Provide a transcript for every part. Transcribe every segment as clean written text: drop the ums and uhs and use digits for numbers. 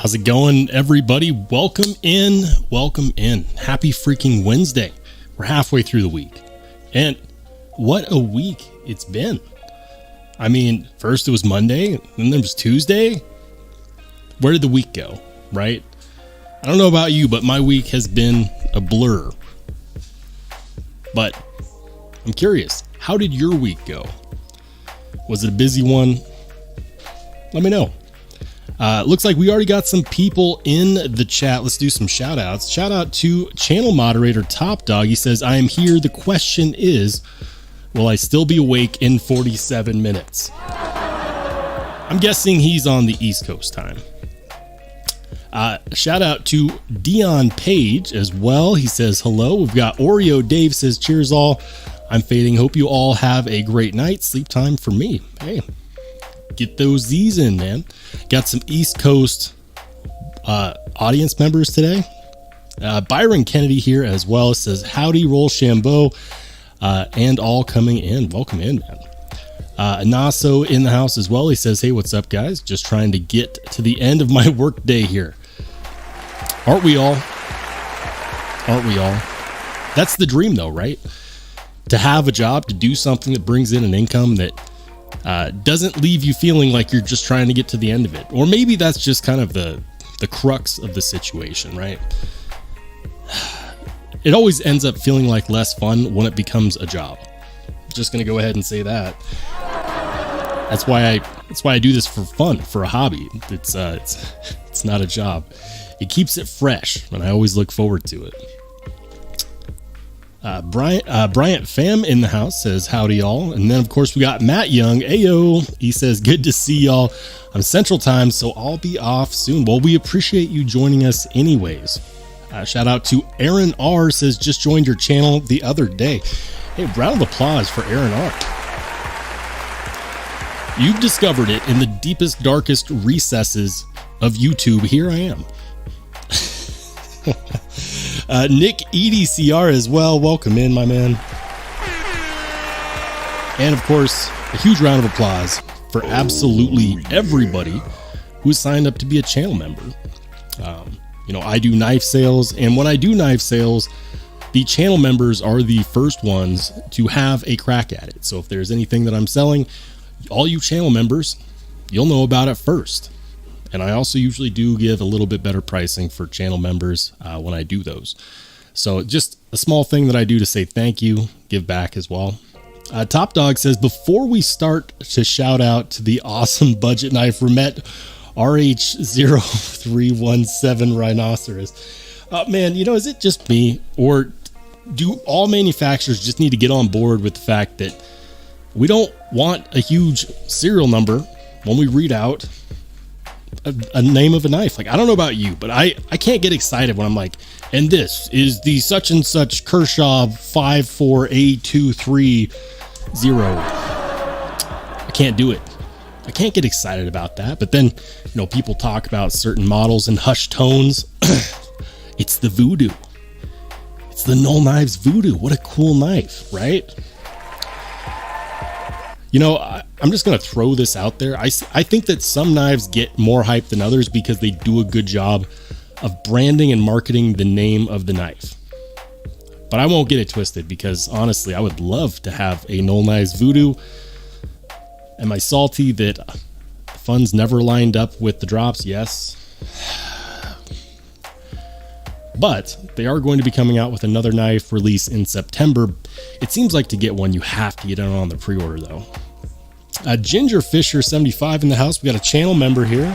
How's it going, everybody? Welcome in. Welcome in. Happy freaking Wednesday. We're halfway through the week. And what a week it's been. I mean, first it was Monday, then there was Tuesday. Where did the week go, right? I don't know about you, but my week has been a blur. But I'm curious, how did your week go? Was it a busy one? Let me know. Looks like we already got some people in the chat. Let's do some shout outs. Shout out to channel moderator Top Dog. He says, I am here. The question is, will I still be awake in 47 minutes? I'm guessing he's on the East Coast time. Shout out to Dion Page as well. He says, hello. We've got Oreo Dave says, cheers all. I'm fading. Hope you all have a great night. Sleep time for me. Hey. Get those Z's in, man. Got some East Coast audience members today. Byron Kennedy here as well. It says, howdy, Rollshambo, and all coming in. Welcome in, man. Naso in the house as well. He says, hey, what's up, guys? Just trying to get to the end of my work day here. Aren't we all? Aren't we all? That's the dream, though, right? To have a job, to do something that brings in an income that doesn't leave you feeling like you're just trying to get to the end of it. Or maybe that's just kind of the crux of the situation, right? It always ends up feeling like less fun when it becomes a job. Just gonna go ahead and say that. That's why I do this for fun, for a hobby. It's not a job. It keeps it fresh, and I always look forward to it. Bryant Pham in the house says, howdy y'all. And then of course we got Matt Young. Ayo. He says, good to see y'all. I'm Central Time, so I'll be off soon. Well, we appreciate you joining us anyways. Shout out to Aaron R. says, just joined your channel the other day. Hey, round of applause for Aaron R. You've discovered it in the deepest, darkest recesses of YouTube. Here I am. Nick EDCR as well. Welcome in, my man. And of course, a huge round of applause for absolutely everybody who signed up to be a channel member. I do knife sales, and when I do knife sales, the channel members are the first ones to have a crack at it. So if there's anything that I'm selling, all you channel members, you'll know about it first. And I also usually do give a little bit better pricing for channel members when I do those. So just a small thing that I do to say thank you, give back as well. Top Dog says, before we start to shout out to the awesome budget knife Remet RH0317 Rhinoceros. Man, is it just me, or do all manufacturers just need to get on board with the fact that we don't want a huge serial number when we read out a name of a knife? Like, I don't know about you, but I can't get excited when I'm like, and this is the such and such Kershaw 54A230. I can't do it. I can't get excited about that. But then, people talk about certain models in hushed tones. It's the Voodoo. It's the Knoll Knives Voodoo. What a cool knife, right? I'm just going to throw this out there. I think that some knives get more hype than others because they do a good job of branding and marketing the name of the knife. But I won't get it twisted because honestly, I would love to have a Knoll Knives Voodoo. Am I salty that the funds never lined up with the drops? Yes. But they are going to be coming out with another knife release in September. It seems like to get one, you have to get in on the pre-order though. Ginger Fisher 75 in the house. We got a channel member here.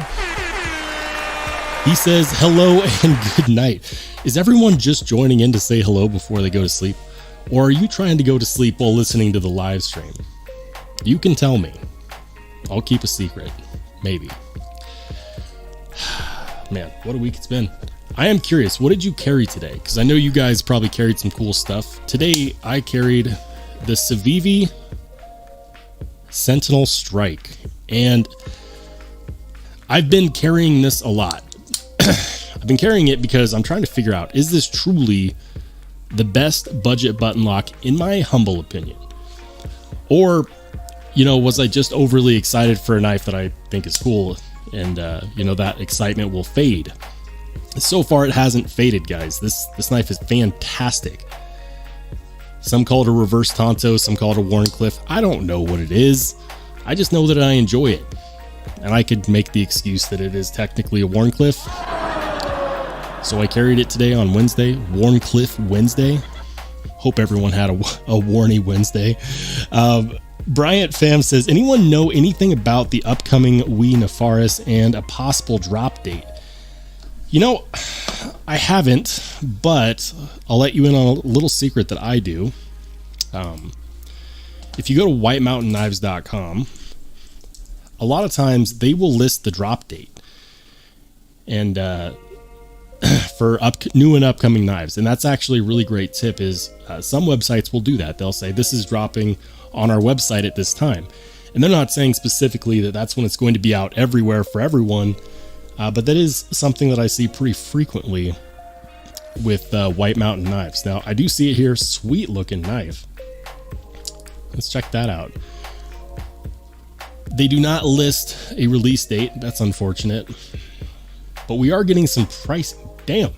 He says hello and good night. Is everyone just joining in to say hello before they go to sleep? Or are you trying to go to sleep while listening to the live stream? You can tell me. I'll keep a secret. Maybe. Man, what a week it's been. I am curious, what did you carry today? Because I know you guys probably carried some cool stuff. Today, I carried the Civivi Sentinel Strike. And I've been carrying this a lot. I've been carrying it because I'm trying to figure out, is this truly the best budget button lock in my humble opinion? Or, was I just overly excited for a knife that I think is cool? and that excitement will fade. So far, it hasn't faded, guys. This knife is fantastic. Some call it a reverse Tonto, some call it a Wharncliffe. I don't know what it is. I just know that I enjoy it. And I could make the excuse that it is technically a Wharncliffe. So I carried it today on Wednesday, Wharncliffe Wednesday. Hope everyone had a Warney Wednesday. Bryant Fam says, anyone know anything about the upcoming Wee Nefaris and a possible drop date? I haven't, but I'll let you in on a little secret that I do. If you go to whitemountainKnives.com, a lot of times they will list the drop date and for new and upcoming knives. And that's actually a really great tip is some websites will do that. They'll say this is dropping on our website at this time. And they're not saying specifically that that's when it's going to be out everywhere for everyone. But that is something that I see pretty frequently with White Mountain Knives. Now, I do see it here. Sweet looking knife. Let's check that out. They do not list a release date. That's unfortunate. But we are getting some pricing. Damn.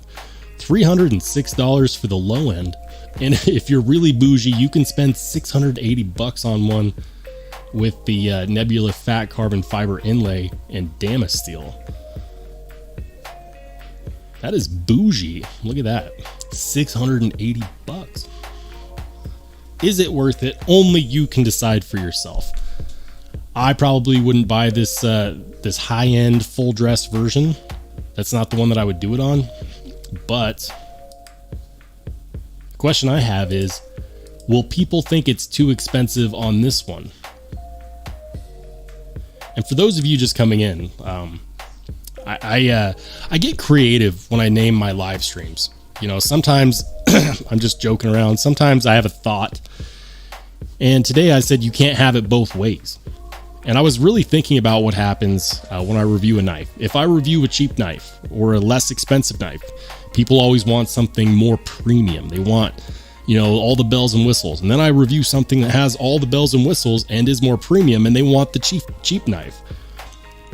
$306 for the low end. And if you're really bougie, you can spend $680 on one with the Nebula fat carbon fiber inlay and Damasteel. That is bougie. Look at that. $680. Is it worth it? Only you can decide for yourself. I probably wouldn't buy this this high-end full dress version. That's not the one that I would do it on. But the question I have is, will people think it's too expensive on this one? And for those of you just coming in, I get creative when I name my live streams. Sometimes I'm just joking around. Sometimes I have a thought. And today I said you can't have it both ways. And I was really thinking about what happens when I review a knife. If I review a cheap knife or a less expensive knife, people always want something more premium. They want, all the bells and whistles. And then I review something that has all the bells and whistles and is more premium, and they want the cheap knife.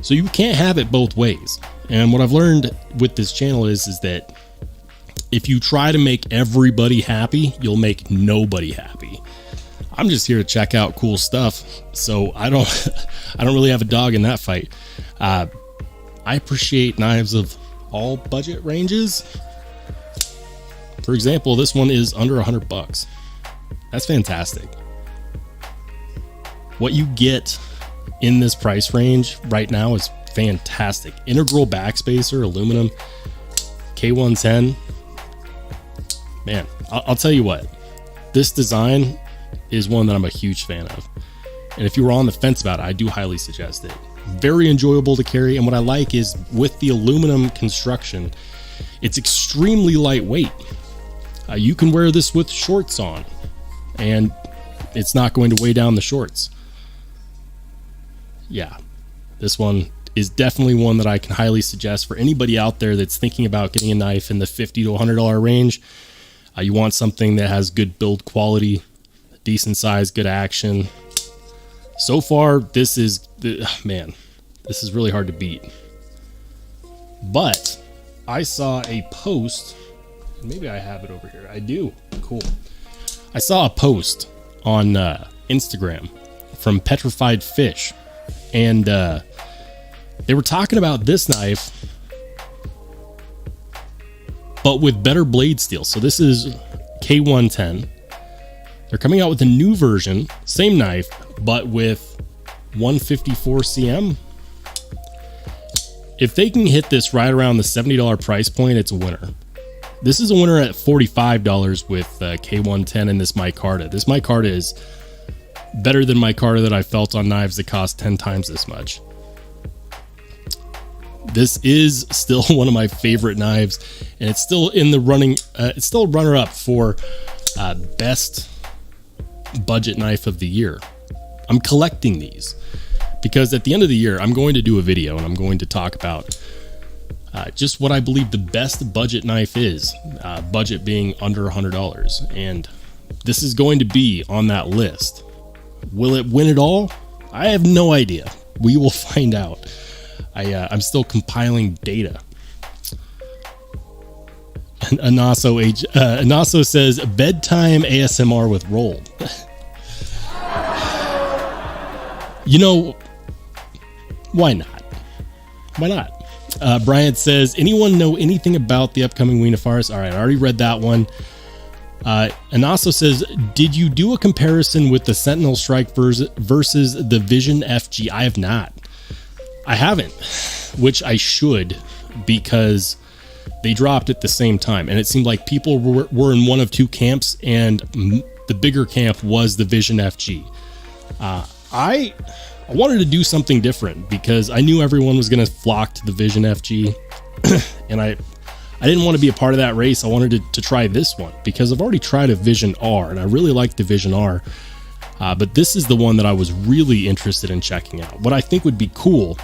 So you can't have it both ways. And what I've learned with this channel is that if you try to make everybody happy, you'll make nobody happy. I'm just here to check out cool stuff, so I don't really have a dog in that fight. I appreciate knives of all budget ranges. For example, this one is under $100. That's fantastic. What you get in this price range right now is fantastic. Integral backspacer, aluminum, K110. Man, I'll tell you what, this design is one that I'm a huge fan of. And if you were on the fence about it, I do highly suggest it. Very enjoyable to carry. And what I like is with the aluminum construction, it's extremely lightweight. You can wear this with shorts on and it's not going to weigh down the shorts. Yeah, this one is definitely one that I can highly suggest for anybody out there that's thinking about getting a knife in the $50 to $100 range. You want something that has good build quality, decent size, good action. So far, this is really hard to beat. But I saw a post, maybe I have it over here. I do. Cool. I saw a post on Instagram from Petrified Fish, and they were talking about this knife, but with better blade steel. So this is K110. They're coming out with a new version, same knife, but with 154 cm. If they can hit this right around the $70 price point, it's a winner. This is a winner at $45 with K110 and this micarta. This micarta is better than micarta that I felt on knives that cost 10 times this much. This is still one of my favorite knives, and it's still in the running. It's still a runner-up for best budget knife of the year. I'm collecting these because at the end of the year, I'm going to do a video and I'm going to talk about just what I believe the best budget knife is, budget being under $100. And this is going to be on that list. Will it win it all? I have no idea. We will find out. I'm still compiling data. Anaso says bedtime ASMR with Roll. You know, why not? Why not? Bryant says, anyone know anything about the upcoming Ween of Forest? All right, I already read that one. Anaso says, did you do a comparison with the Sentinel Strike versus the Vision FG? I have not. I haven't, which I should, because they dropped at the same time, and it seemed like people were in one of two camps, and the bigger camp was the Vision FG. I wanted to do something different because I knew everyone was going to flock to the Vision FG, and I didn't want to be a part of that race. I wanted to try this one because I've already tried a Vision R, and I really like the Vision R, but this is the one that I was really interested in checking out. What I think would be cool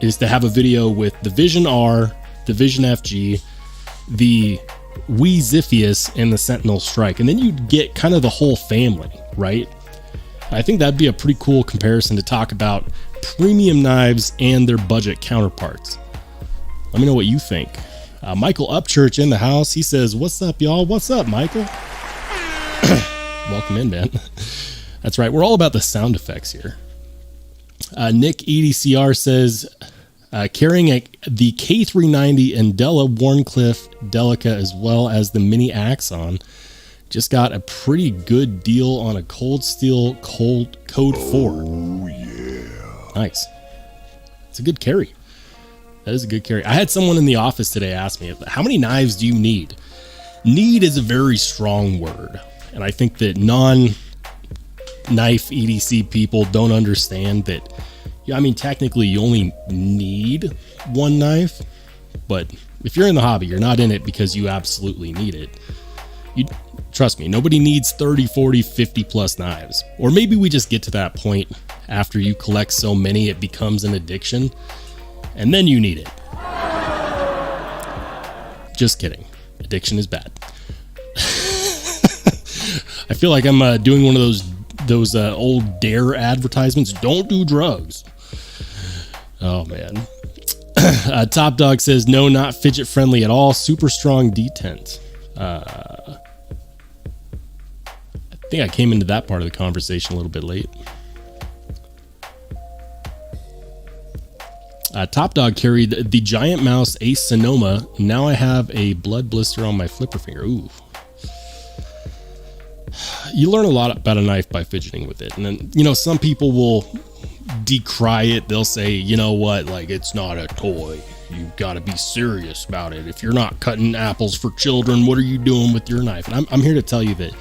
is to have a video with the Vision R, the Vision FG, the Wee Ziphius, and the Sentinel Strike, and then you'd get kind of the whole family, right? I think that'd be a pretty cool comparison to talk about premium knives and their budget counterparts. Let me know what you think. Michael Upchurch in the house. He says, what's up, y'all? What's up, Michael? Welcome in, man. That's right. We're all about the sound effects here. Nick EDCR says, carrying the K390 and Della Warncliffe Delica as well as the Mini Axon. Just got a pretty good deal on a Cold Steel Code 4. Oh, yeah. Nice. It's a good carry. That is a good carry. I had someone in the office today ask me, how many knives do you need? Need is a very strong word. And I think that non-knife EDC people don't understand that. Yeah, I mean, technically you only need one knife, but if you're in the hobby, you're not in it because you absolutely need it. Trust me, nobody needs 30, 40, 50 plus knives. Or maybe we just get to that point after you collect so many, it becomes an addiction, and then you need it. Just kidding. Addiction is bad. I feel like I'm doing one of those old Dare advertisements. Don't do drugs. Oh, man. Top Dog says, no, not fidget friendly at all. Super strong detent. I think I came into that part of the conversation a little bit late. Top Dog carried the Giant Mouse Ace Sonoma. Now I have a blood blister on my flipper finger. Ooh. You learn a lot about a knife by fidgeting with it. And then, you know, some people will decry it. They'll say, you know what, like, it's not a toy. You've got to be serious about it. If you're not cutting apples for children, what are you doing with your knife? And I'm here to tell you that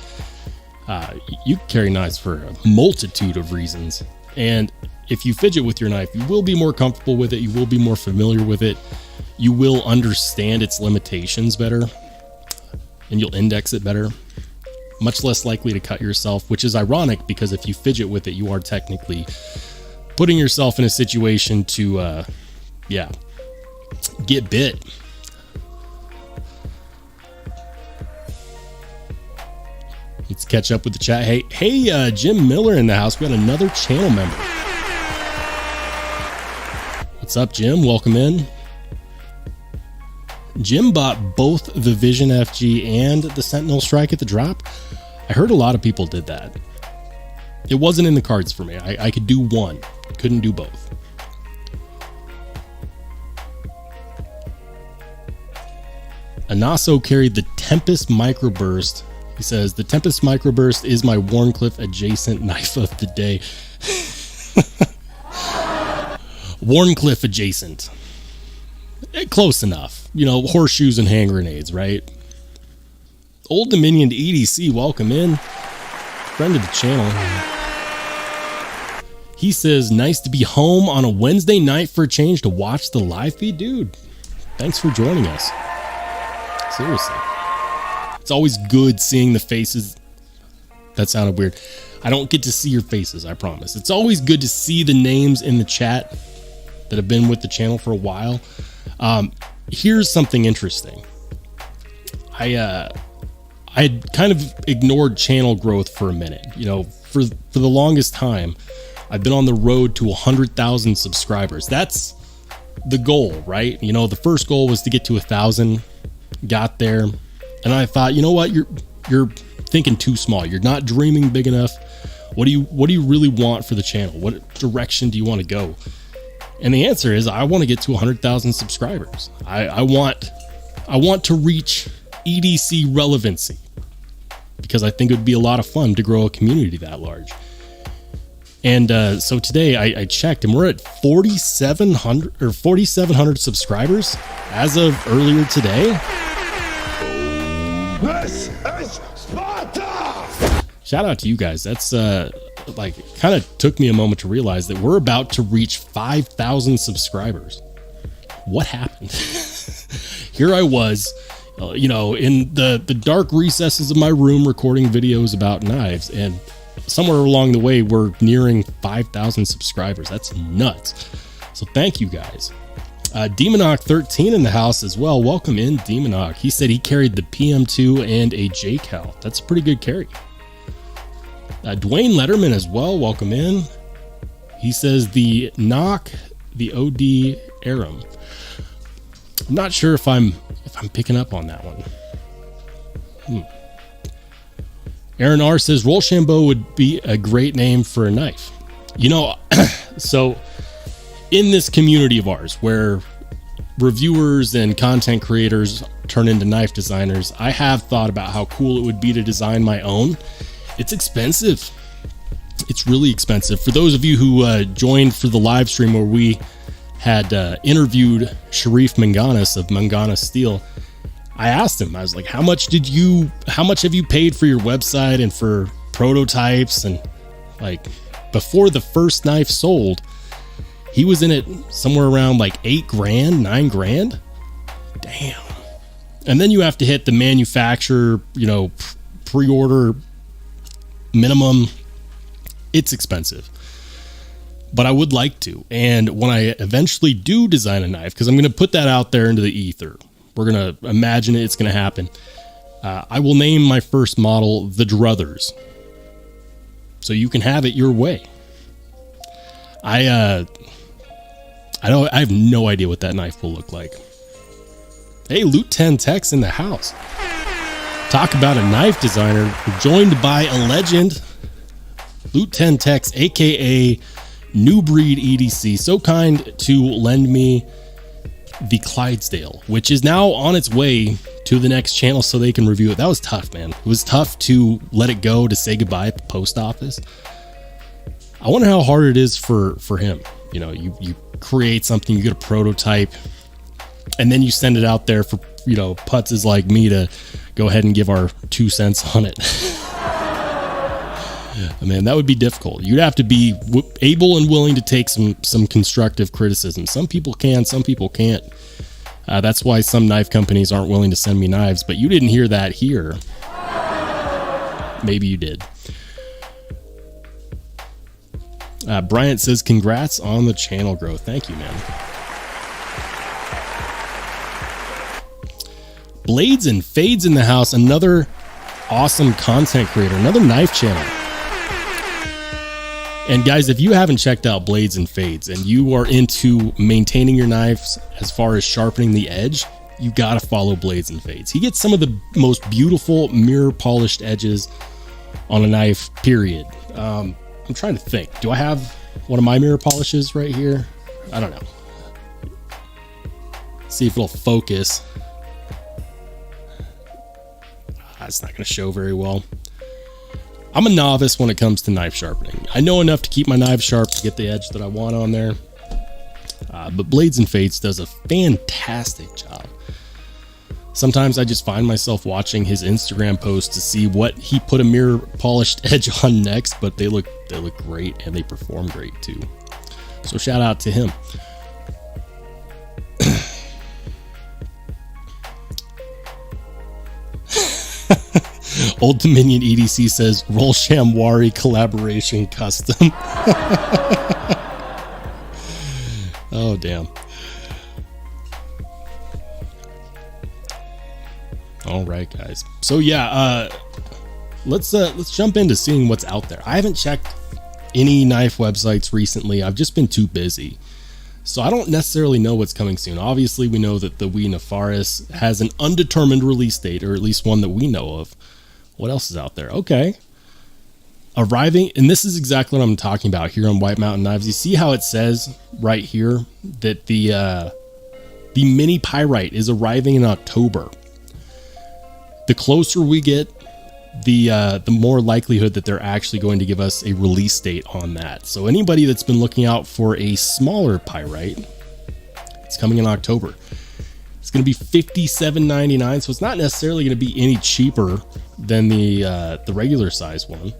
you carry knives for a multitude of reasons. And if you fidget with your knife, you will be more comfortable with it. You will be more familiar with it. You will understand its limitations better, and you'll index it better. Much less likely to cut yourself, which is ironic because if you fidget with it, you are technically putting yourself in a situation to, get bit. Let's catch up with the chat. Hey, Jim Miller in the house. We got another channel member. What's up, Jim? Welcome in. Jim bought both the Vision FG and the Sentinel Strike at the drop. I heard a lot of people did that. It wasn't in the cards for me. I could do one, couldn't do both. Anaso carried the Tempest Microburst. He says, the Tempest Microburst is my Warncliffe adjacent knife of the day. Warncliffe adjacent. Close enough. You know, horseshoes and hand grenades, right? Old Dominion EDC, welcome in. Friend of the channel. He says, nice to be home on a Wednesday night for a change to watch the live feed. Dude, thanks for joining us. Seriously. It's always good seeing the faces. That sounded weird. I don't get to see your faces, I promise. It's always good to see the names in the chat that have been with the channel for a while. Here's something interesting. I had kind of ignored channel growth for a minute. You know, for the longest time, I've been on the road to 100,000 subscribers. That's the goal, right? You know, the first goal was to get to 1,000, got there, and I thought, you know what, you're thinking too small. You're not dreaming big enough. What do you really want for the channel? What direction do you want to go? And the answer is, I want to get to 100,000 subscribers. I want to reach EDC relevancy, because I think it would be a lot of fun to grow a community that large. And so today I checked, and we're at 4,700 subscribers as of earlier today. This is Sparta! Shout out to you guys. That's like, kind of took me a moment to realize that we're about to reach 5,000 subscribers. What happened? Here I was, you know, in the dark recesses of my room recording videos about knives, and somewhere along the way we're nearing 5,000 subscribers. That's nuts. So thank you guys. Demonok 13 in the house as well. Welcome in, Demonok. He said he carried the PM2 and a J-Cal. That's a pretty good carry. Dwayne Letterman as well. Welcome in. He says the Knock, the OD Aram. I'm not sure if I'm picking up on that one. Aaron R says Rollshambo would be a great name for a knife. You know, so in this community of ours where reviewers and content creators turn into knife designers, I have thought about how cool it would be to design my own. It's expensive. It's really expensive. For those of you who joined for the live stream where we had interviewed Sharif Manganis of Manganis Steel, I asked him, I was like, how much have you paid for your website and for prototypes? And like, before the first knife sold, he was in it somewhere around like 8 grand, 9 grand. Damn. And then you have to hit the manufacturer, you know, pre-order minimum. It's expensive, but I would like to. And when I eventually do design a knife, because I'm going to put that out there into the ether, we're going to imagine it's going to happen. I will name my first model the Druthers, so you can have it your way. I have no idea what that knife will look like. Hey, Loot 10 Tech's in the house. Talk about a knife designer. We're joined by a legend, Loot 10 Tech's, aka New Breed EDC, so kind to lend me the Clydesdale, which is now on its way to the next channel so they can review it. That was tough, man. It was tough to let it go, to say goodbye at the post office. I wonder how hard it is for him. You know, you create something, you get a prototype, and then you send it out there for, you know, putzes like me to go ahead and give our 2 cents on it. Man, that would be difficult. You'd have to be able and willing to take some constructive criticism. Some people can, some people can't. That's why some knife companies aren't willing to send me knives, but you didn't hear that here. Maybe you did. Bryant says, congrats on the channel growth. Thank you, man. Blades and Fades in the house. Another awesome content creator, another knife channel. And guys, if you haven't checked out Blades and Fades and you are into maintaining your knives as far as sharpening the edge, you gotta follow Blades and Fades. He gets some of the most beautiful mirror polished edges on a knife, period. I'm trying to think. Do I have one of my mirror polishes right here? I don't know. See if it'll focus. It's not going to show very well. I'm a novice when it comes to knife sharpening. I know enough to keep my knives sharp to get the edge that I want on there. But Blades and Fades does a fantastic job. Sometimes I just find myself watching his Instagram posts to see what he put a mirror polished edge on next, but they look great and they perform great too. So shout out to him. Old Dominion EDC says Rollshambo collaboration custom. Oh damn. All right, guys. So yeah, let's jump into seeing what's out there. I haven't checked any knife websites recently. I've just been too busy. So I don't necessarily know what's coming soon. Obviously, we know that the Wii Nefaris has an undetermined release date, or at least one that we know of. What else is out there? Okay. Arriving, and this is exactly what I'm talking about here on White Mountain Knives. You see how it says right here that the mini pyrite is arriving in October. The closer we get, the more likelihood that they're actually going to give us a release date on that. So anybody that's been looking out for a smaller pyrite, it's coming in October. It's going to be $57.99, so it's not necessarily going to be any cheaper than the regular size one.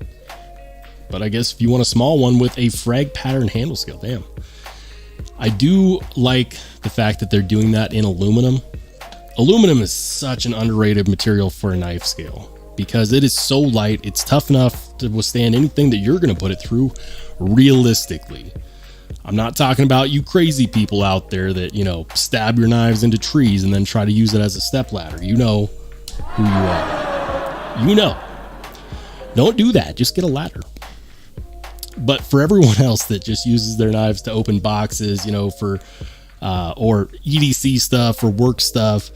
But I guess if you want a small one with a frag pattern handle scale, damn. I do like the fact that they're doing that in aluminum. Aluminum is such an underrated material for a knife scale because it is so light. It's tough enough to withstand anything that you're going to put it through realistically. I'm not talking about you crazy people out there that, you know, stab your knives into trees and then try to use it as a step ladder. You know who you are. You know. Don't do that. Just get a ladder. But for everyone else that just uses their knives to open boxes, you know, for or EDC stuff or work stuff,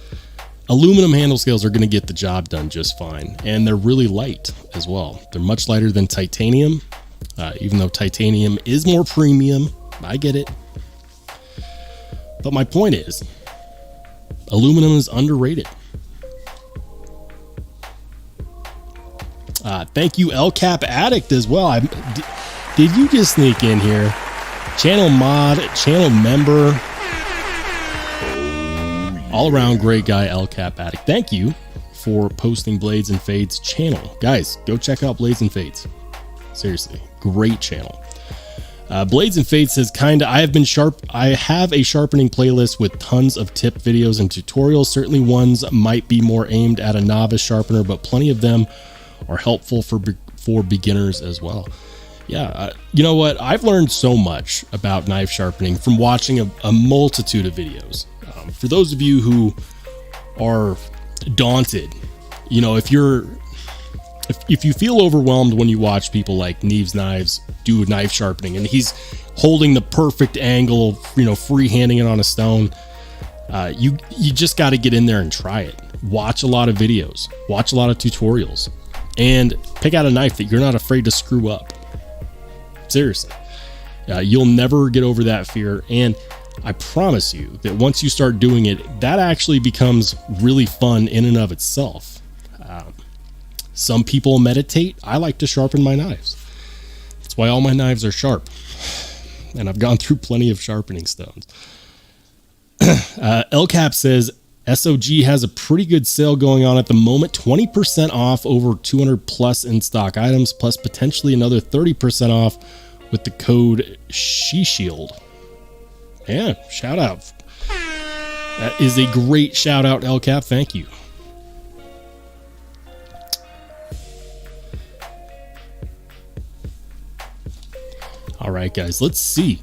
aluminum handle scales are going to get the job done just fine. And they're really light as well. They're much lighter than titanium, even though titanium is more premium. I get it. But my point is, aluminum is underrated. Thank you, LCAP Addict, as well. Did you just sneak in here? Channel mod, channel member, all around great guy, LCAP Addict. Thank you for posting Blades and Fades channel. Guys, go check out Blades and Fades. Seriously, great channel. Blades and Fades says, I have a sharpening playlist with tons of tip videos and tutorials. Certainly ones might be more aimed at a novice sharpener, but plenty of them are helpful for beginners as well. Yeah, you know what? I've learned so much about knife sharpening from watching a multitude of videos. For those of you who are daunted, you know, if you feel overwhelmed when you watch people like Neves Knives do knife sharpening and he's holding the perfect angle, you know, freehanding it on a stone, you just got to get in there and try it. Watch a lot of videos, watch a lot of tutorials, and pick out a knife that you're not afraid to screw up. Seriously, you'll never get over that fear. And I promise you that once you start doing it, that actually becomes really fun in and of itself. Some people meditate. I like to sharpen my knives. That's why all my knives are sharp. And I've gone through plenty of sharpening stones. LCAP says, SOG has a pretty good sale going on at the moment. 20% off over 200 plus in stock items, plus potentially another 30% off with the code SheShield. Yeah, shout out. That is a great shout out, LCAP. Thank you. All right, guys, let's see.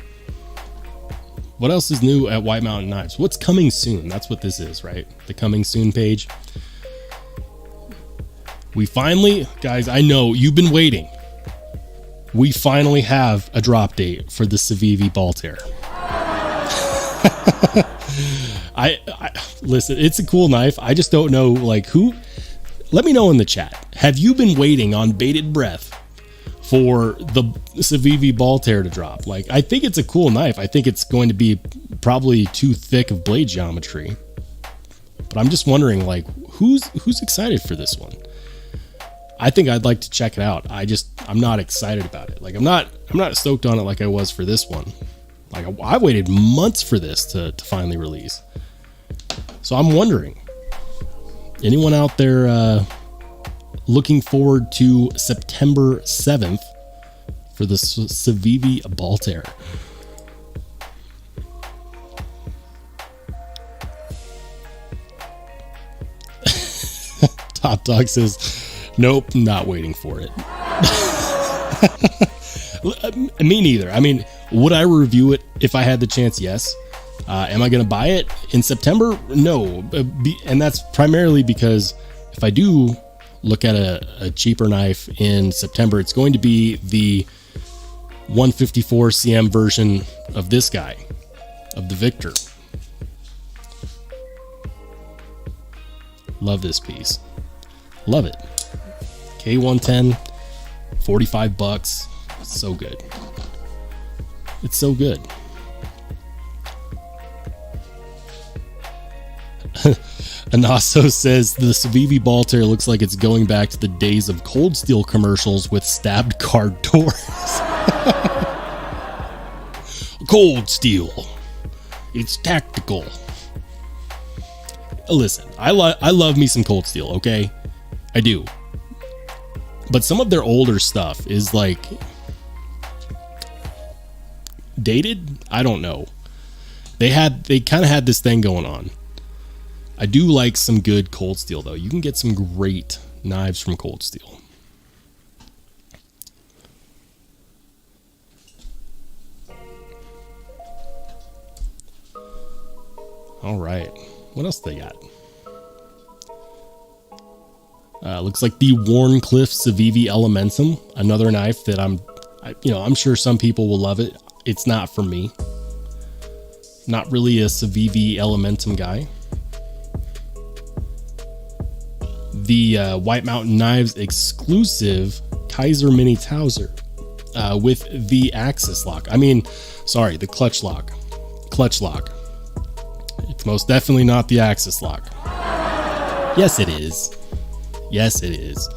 What else is new at White Mountain Knives? What's coming soon? That's what this is, right? The coming soon page. We finally, guys, I know you've been waiting. We finally have a drop date for the Civivi Balter. I listen, it's a cool knife. I just don't know, like, who. Let me know in the chat. Have you been waiting on bated breath for the Civivi Balter to drop? Like, I think it's a cool knife. I think it's going to be probably too thick of blade geometry, but I'm just wondering, like, who's excited for this one? I think I'd like to check it out. I'm not excited about it. Like, I'm not stoked on it like I was for this one. Like, I waited months for this to finally release. So I'm wondering, anyone out there looking forward to September 7th for the Civivi Balter? Top Dog says, nope, not waiting for it. Me neither. I mean, would I review it if I had the chance? Yes. Am I going to buy it in September? No. And that's primarily because if I do look at a cheaper knife in September, it's going to be the 154 cm version of this guy. of the Victor. Love this piece. Love it. K110, 45 bucks. So good. It's so good. Anaso says the civivi ball tear looks like it's going back to the days of Cold Steel commercials with stabbed card doors. Cold Steel. It's tactical. Listen, I love me some Cold Steel, okay? I do. But some of their older stuff is like dated? I don't know. They kind of had this thing going on. I do like some good Cold Steel though. You can get some great knives from Cold Steel. All right. What else they got? Looks like the Warncliffe Civivi Elementum, another knife that I'm sure some people will love it. It's not for me. Not really a Civivi Elementum guy. The White Mountain Knives exclusive Kaiser Mini Towser with the axis lock. The clutch lock. Clutch lock. It's most definitely not the axis lock. Yes, it is. Yes, it is.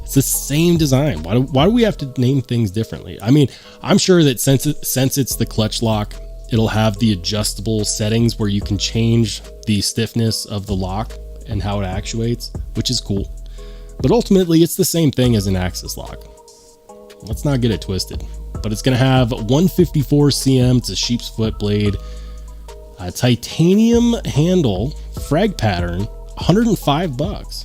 It's the same design. Why do we have to name things differently? I'm sure that since it's the clutch lock, it'll have the adjustable settings where you can change the stiffness of the lock and how it actuates, which is cool. But ultimately, it's the same thing as an axis lock. Let's not get it twisted. But it's going to have 154 cm. It's a sheep's foot blade, a titanium handle, frag pattern, 105 bucks.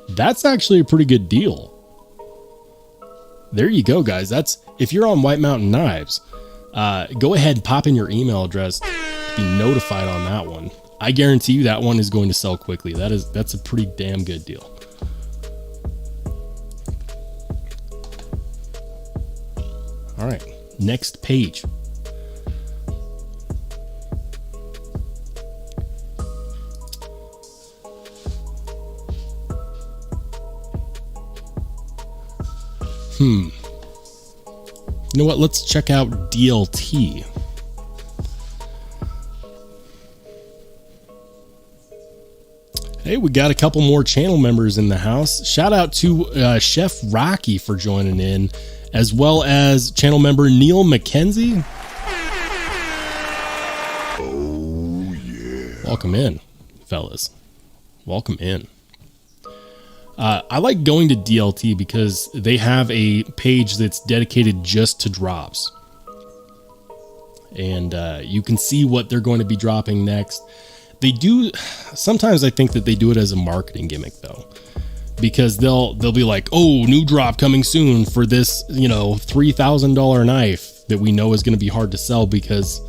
That's actually a pretty good deal. There you go, guys. That's if you're on White Mountain Knives, go ahead and pop in your email address to be notified on that one. I guarantee you that one is going to sell quickly. That's a pretty damn good deal. All right, next page. You know what? Let's check out DLT. Hey, we got a couple more channel members in the house. Shout out to Chef Rocky for joining in, as well as channel member Neil McKenzie. Oh, yeah. Welcome in, fellas. Welcome in. I like going to DLT because they have a page that's dedicated just to drops. And you can see what they're going to be dropping next. They do, sometimes I think that they do it as a marketing gimmick though. Because they'll be like, oh, new drop coming soon for this, $3,000 knife that we know is going to be hard to sell because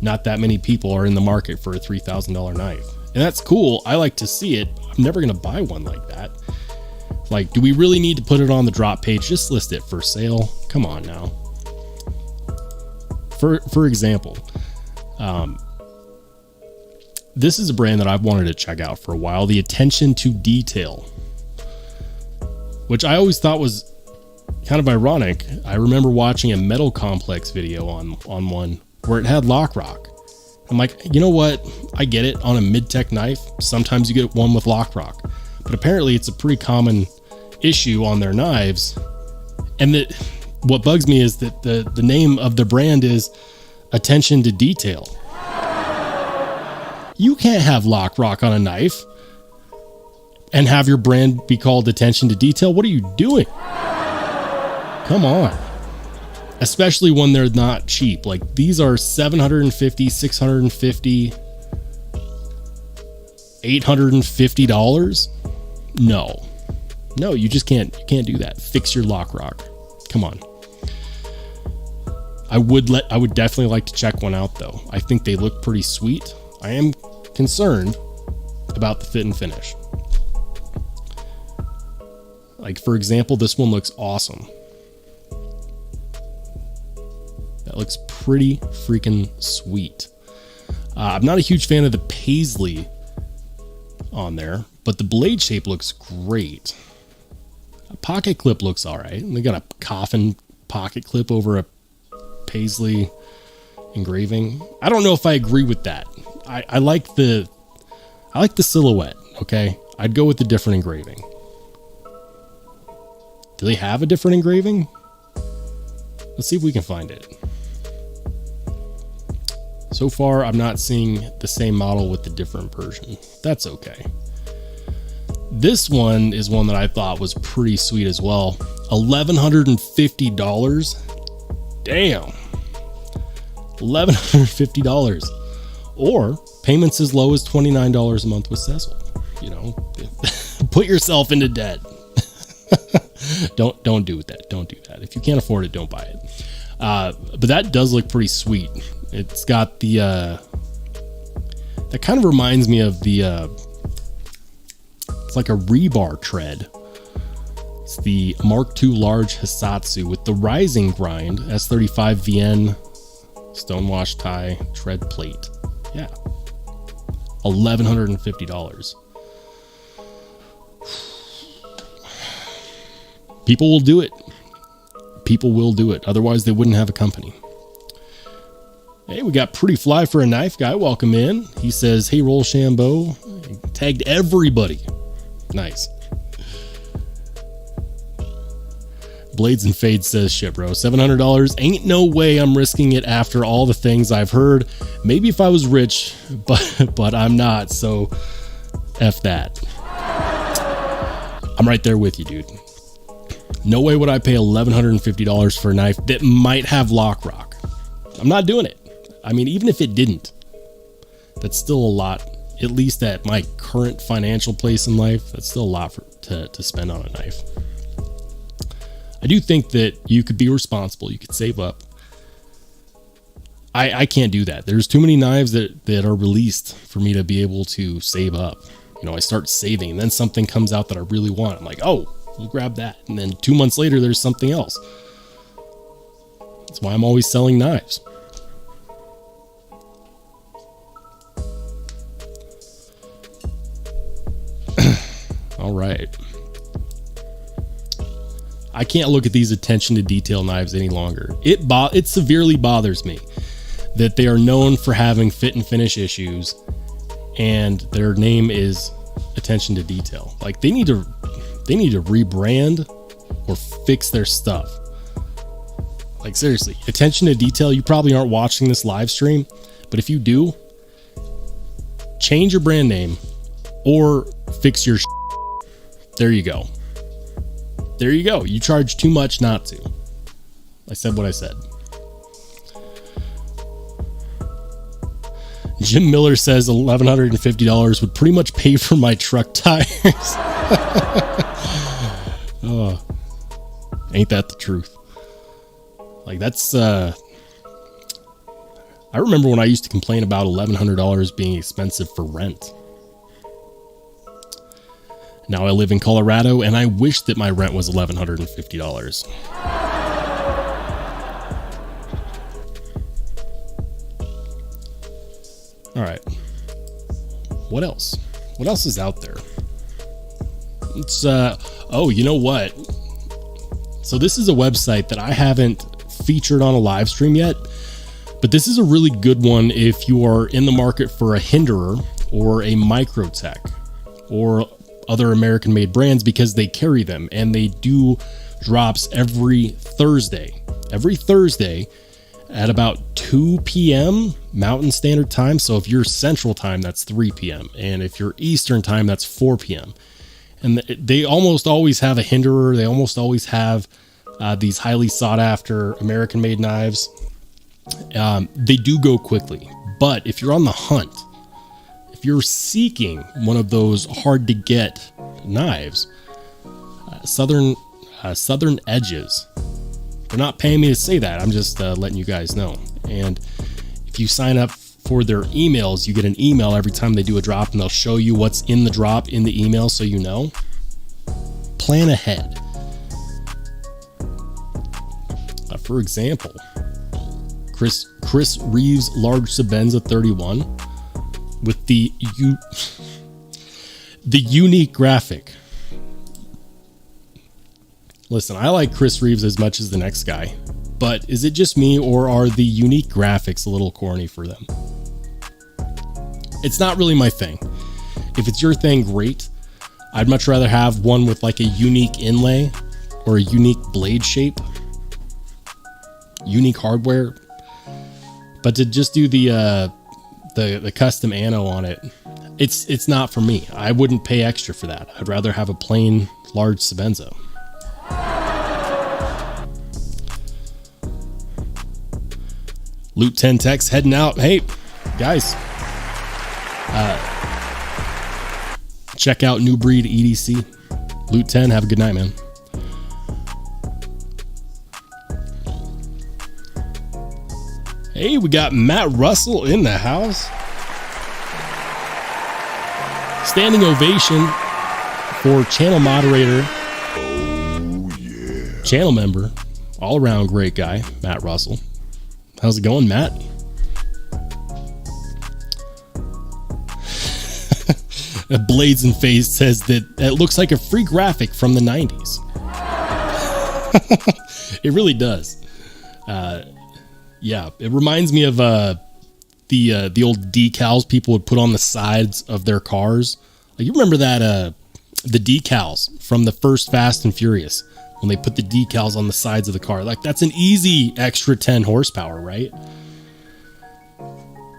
not that many people are in the market for a $3,000 knife. And that's cool. I like to see it. I'm never going to buy one like that. Like, do we really need to put it on the drop page? Just list it for sale. Come on now. For example, this is a brand that I've wanted to check out for a while. The Attention to Detail, which I always thought was kind of ironic. I remember watching a Metal Complex video on one where it had lock rock. I'm like, you know what? I get it. On a mid-tech knife, sometimes you get one with lock rock. But apparently it's a pretty common issue on their knives. And what bugs me is that the name of the brand is Attention to Detail. You can't have lock rock on a knife and have your brand be called Attention to Detail. What are you doing? Come on. Especially when they're not cheap. Like, these are $750, $650, $850. No, you just can't do that. Fix your lock rock. Come on. I would definitely like to check one out though. I think they look pretty sweet. I am concerned about the fit and finish. Like, for example, this one looks awesome. That looks pretty freaking sweet. I'm not a huge fan of the paisley on there, but the blade shape looks great. A pocket clip looks all right. And they got a coffin pocket clip over a paisley engraving. I don't know if I agree with that. I like the silhouette. Okay, I'd go with the different engraving. Do they have a different engraving? Let's see if we can find it. So far, I'm not seeing the same model with the different version. That's okay. This one is one that I thought was pretty sweet as well. $1,150. Damn. $1,150. Or payments as low as $29 a month with Cecil. You know, put yourself into debt. Don't do that. Don't do that. If you can't afford it, don't buy it. But that does look pretty sweet. It's got the that kind of reminds me of the it's like a rebar tread. It's the Mark II large Hisatsu with the rising grind S35 VN stonewash tie tread plate. Yeah, $1,150. People will do it. People will do it. Otherwise, they wouldn't have a company. Hey, we got Pretty Fly for a Knife Guy. Welcome in. He says, hey, Rollshambo. Tagged everybody. Nice. Blades and Fade says, shit, bro. $700. Ain't no way I'm risking it after all the things I've heard. Maybe if I was rich, but I'm not. So, F that. I'm right there with you, dude. No way would I pay $1,150 for a knife that might have lock rock. I'm not doing it. I mean, even if it didn't, that's still a lot, at least at my current financial place in life. That's still a lot to spend on a knife. I do think that you could be responsible. You could save up. I can't do that. There's too many knives that are released for me to be able to save up. You know, I start saving and then something comes out that I really want. I'm like, oh, we'll grab that. And then 2 months later, there's something else. That's why I'm always selling knives. All right. I can't look at these attention to detail knives any longer. It severely bothers me that they are known for having fit and finish issues and their name is attention to detail. Like they need to rebrand or fix their stuff. Like seriously, attention to detail. You probably aren't watching this live stream, but if you do, change your brand name or fix your shit. There you go. There you go. You charge too much not to. I said what I said. Jim Miller says $1,150 would pretty much pay for my truck tires. Oh, ain't that the truth? Like that's I remember when I used to complain about $1,100 being expensive for rent. Now I live in Colorado and I wish that my rent was $1,150. All right. What else? What else is out there? It's oh, you know what? So this is a website that I haven't featured on a live stream yet, but this is a really good one if you are in the market for a Hinderer or a Microtech or other American made brands, because they carry them and they do drops every Thursday at about 2 p.m. Mountain Standard Time. So if you're Central Time, that's 3 p.m. And if you're Eastern Time, that's 4 p.m. And they almost always have a Hinderer. They almost always have these highly sought after American made knives. They do go quickly, but if you're on the hunt, if you're seeking one of those hard to get knives, Southern Edges, they're not paying me to say that. I'm just letting you guys know. And if you sign up for their emails, you get an email every time they do a drop, and they'll show you what's in the drop in the email, so you know. Plan ahead. For example, Chris Reeves large Sebenza 31 with the unique graphic. Listen, I like Chris Reeves as much as the next guy, but is it just me, or are the unique graphics a little corny for them? It's not really my thing. If it's your thing, great. I'd much rather have one with like a unique inlay or a unique blade shape, unique hardware. But to just do the custom anno on it, it's not for me. I wouldn't pay extra for that. I'd rather have a plain large Sebenza. Loot 10 Tech's heading out. Hey, guys. Check out New Breed EDC. Loot 10, have a good night, man. Hey, we got Matt Russell in the house. Standing ovation for channel moderator. Oh, yeah. Channel member. All around great guy, Matt Russell. How's it going, Matt? Blades and Face says that it looks like a free graphic from the 90s. It really does. Yeah, it reminds me of the old decals people would put on the sides of their cars. Like, you remember that the decals from the first Fast and Furious when they put the decals on the sides of the car? Like, that's an easy extra 10 horsepower, right?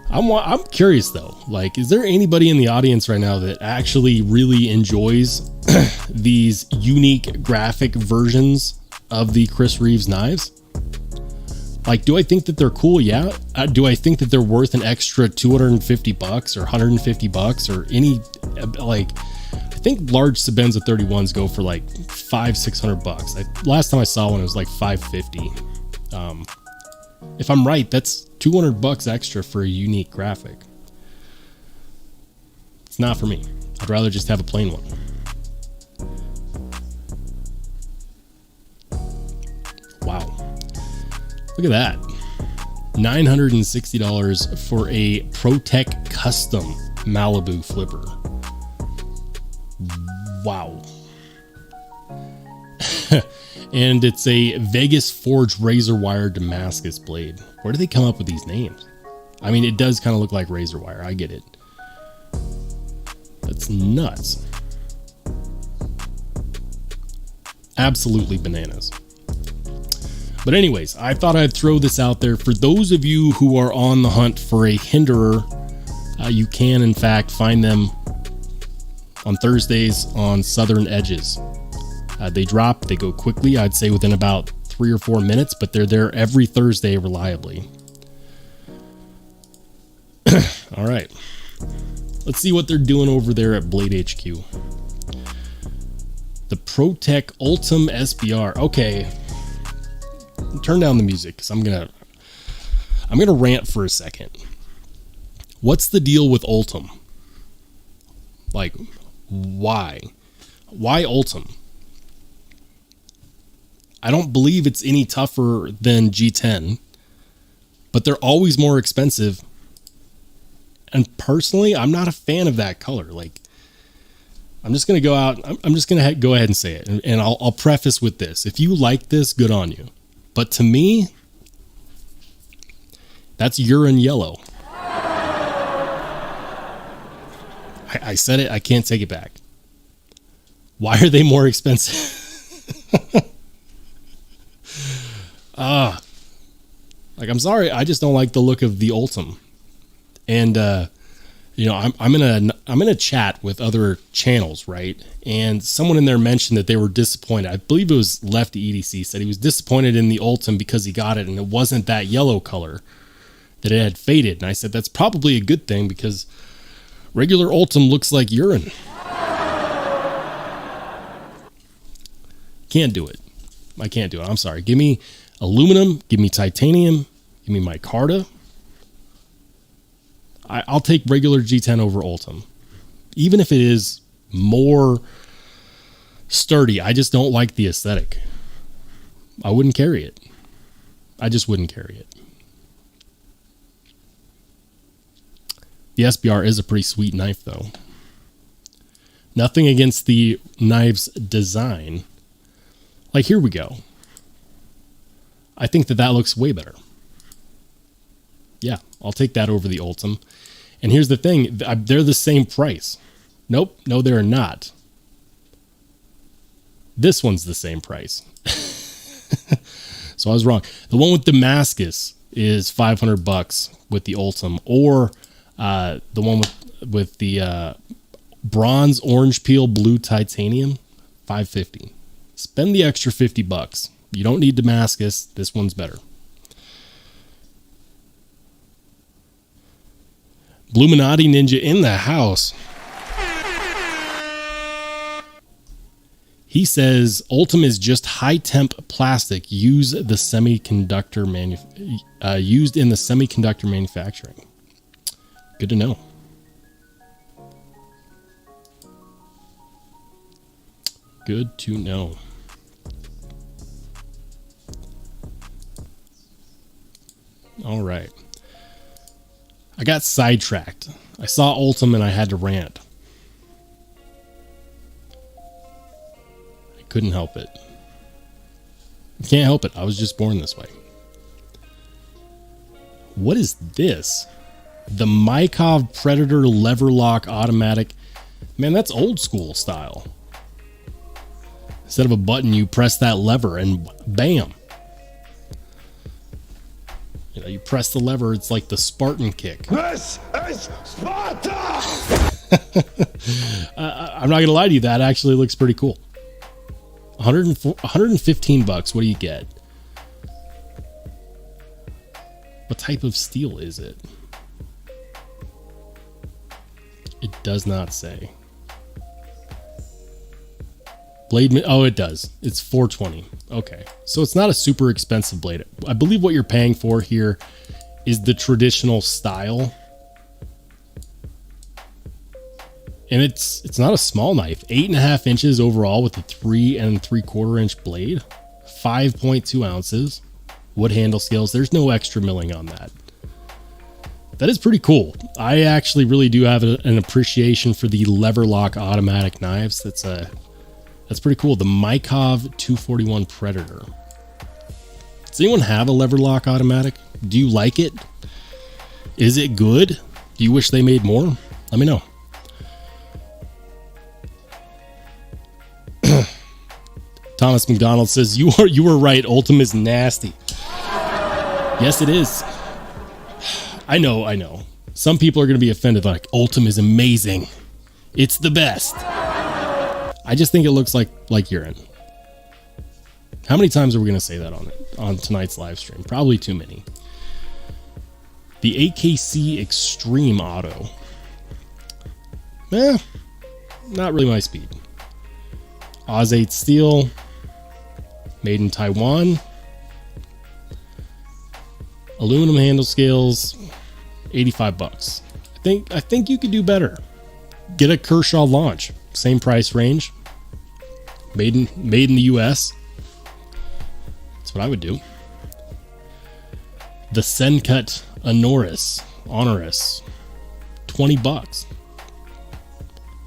I'm curious though. Like, is there anybody in the audience right now that actually really enjoys these unique graphic versions of the Chris Reeves knives? Like, do I think that they're cool? Yeah. Do I think that they're worth an extra $250 or $150 or any, like, I think large Sebenza 31s go for like $500-600. Last time I saw one, it was like $550. If I'm right, that's $200 extra for a unique graphic. It's not for me. I'd rather just have a plain one. Wow. Look at that. $960 for a ProTech custom Malibu flipper. Wow. And it's a Vegas forged razor wire Damascus blade. Where do they come up with these names? I mean, it does kind of look like razor wire. I get it. That's nuts. Absolutely bananas. But anyways, I thought I'd throw this out there. For those of you who are on the hunt for a hinderer, you can, in fact, find them on Thursdays on Southern Edges. They drop, they go quickly, I'd say within about 3 or 4 minutes, but they're there every Thursday reliably. All right. Let's see what they're doing over there at Blade HQ. The ProTech Ultim SBR. Okay. Turn down the music because I'm gonna rant for a second. What's the deal with Ultim? Like, why? Why Ultim? I don't believe it's any tougher than G10, but they're always more expensive. And personally, I'm not a fan of that color. Like, I'm just going to go out. I'm just going to go ahead and say it. And I'll preface with this. If you like this, good on you. But to me, that's urine yellow. I said it. I can't take it back. Why are they more expensive? Like, I'm sorry, I just don't like the look of the Ultim. And you know, I'm in a chat with other channels, right? And someone in there mentioned that they were disappointed. I believe it was Lefty EDC said he was disappointed in the Ultim because he got it and it wasn't that yellow color, that it had faded. And I said that's probably a good thing because regular Ultim looks like urine. Can't do it. I can't do it. I'm sorry. Give me aluminum, give me titanium, give me micarta. I'll take regular G10 over Ultim. Even if it is more sturdy, I just don't like the aesthetic. I wouldn't carry it. I just wouldn't carry it. The SBR is a pretty sweet knife, though. Nothing against the knife's design. Like, here we go. I think that looks way better. Yeah, I'll take that over the Ultim. And here's the thing. They're the same price. Nope. No, they're not. This one's the same price. So I was wrong. The one with Damascus is $500 with the Ultim, or the one with the bronze orange peel blue titanium, $550. Spend the extra $50. You don't need Damascus. This one's better. Bluminati Ninja in the house. He says Ultim is just high temp plastic used in the semiconductor manufacturing. Good to know. Good to know. All right. I got sidetracked. I saw Ultim and I had to rant. I couldn't help it. I can't help it. I was just born this way. What is this? The Mykov Predator lever lock automatic. Man, that's old school style. Instead of a button, you press that lever and bam. You know, you press the lever, it's like the Spartan kick. This is Sparta! I'm not going to lie to you, that actually looks pretty cool. $115, what do you get? What type of steel is it? It does not say. Blade, oh, it does. It's $420. Okay, so it's not a super expensive blade. I believe what you're paying for here is the traditional style, and it's not a small knife. 8.5 inches overall with a 3 3/4 inch blade, 5.2 ounces, wood handle scales. There's no extra milling on that. That is pretty cool. I actually really do have an appreciation for the lever lock automatic knives. That's pretty cool. The Mykov 241 Predator. Does anyone have a lever lock automatic? Do you like it? Is it good? Do you wish they made more? Let me know. Thomas McDonald says, you were right. Ultim is nasty. Yes, it is. I know. Some people are going to be offended, like, Ultim is amazing. It's the best. I just think it looks like urine. How many times are we going to say that on tonight's live stream? Probably too many. The AKC Extreme Auto. Not really my speed. Oz 8 steel. Made in Taiwan. Aluminum handle scales. $85. I think you could do better. Get a Kershaw launch. Same price range. Made in the US. That's what I would do. The Sencut Honoris. $20.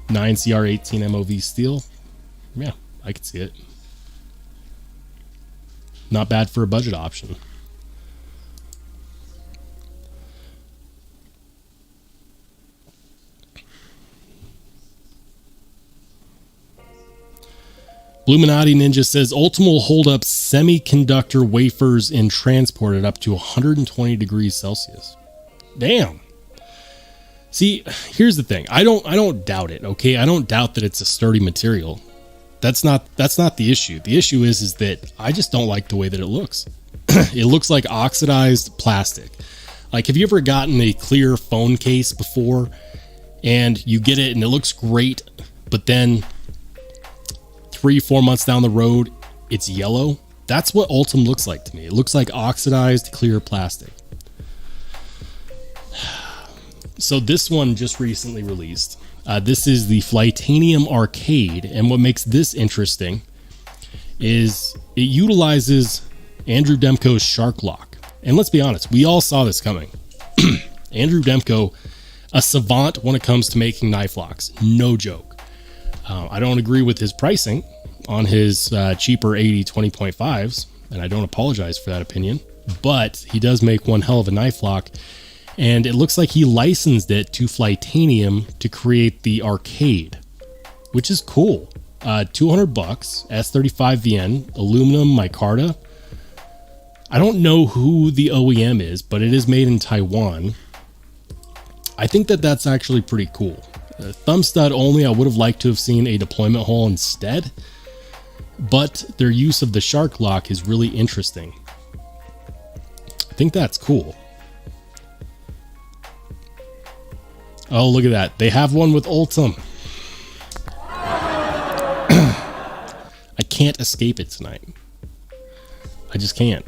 9CR18 MOV steel. Yeah, I could see it. Not bad for a budget option. Bluminati Ninja says Ultim will hold up semiconductor wafers and transport it up to 120 degrees Celsius. Damn. See, here's the thing. I don't doubt it, okay? I don't doubt that it's a sturdy material. That's not the issue. The issue is that I just don't like the way that it looks. It looks like oxidized plastic. Like, have you ever gotten a clear phone case before and you get it and it looks great, but then 3-4 months down the road, it's yellow? That's what Ultim looks like to me. It looks like oxidized clear plastic. So this one just recently released. This is the Flightanium Arcade, and what makes this interesting is it utilizes Andrew Demko's Shark Lock. And let's be honest, we all saw this coming. Andrew Demko a savant when it comes to making knife locks. No joke. I don't agree with his pricing on his cheaper 80 20.5s, and I don't apologize for that opinion, but he does make one hell of a knife lock, and it looks like he licensed it to Flytanium to create the arcade, which is cool. $200, S35VN, aluminum micarta. I don't know who the OEM is, but it is made in Taiwan. I think that that's actually pretty cool. Thumb stud only. I would have liked to have seen a deployment hole instead, but their use of the shark lock is really interesting. I think that's cool. Oh, look at that. They have one with Ultim. I can't escape it tonight. I just can't.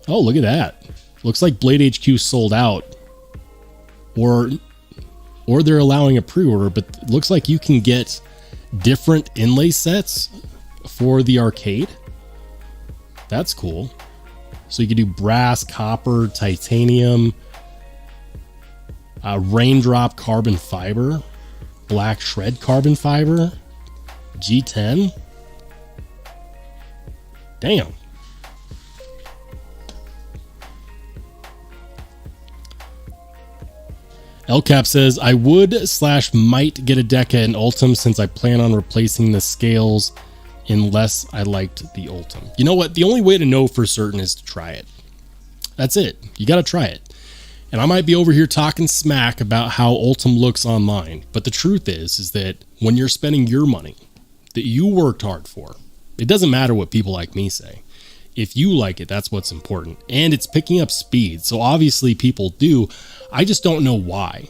Oh, look at that. Looks like Blade HQ sold out. Or they're allowing a pre-order, but it looks like you can get different inlay sets for the arcade. That's cool. So you can do brass, copper, titanium, raindrop carbon fiber, black shred carbon fiber, G10. Damn. LCAP says, I would/might get a Deca and Ultim since I plan on replacing the scales unless I liked the Ultim. You know what? The only way to know for certain is to try it. That's it. You got to try it. And I might be over here talking smack about how Ultim looks online, but the truth is that when you're spending your money that you worked hard for, it doesn't matter what people like me say. If you like it, that's what's important. And it's picking up speed. So obviously people do. I just don't know why.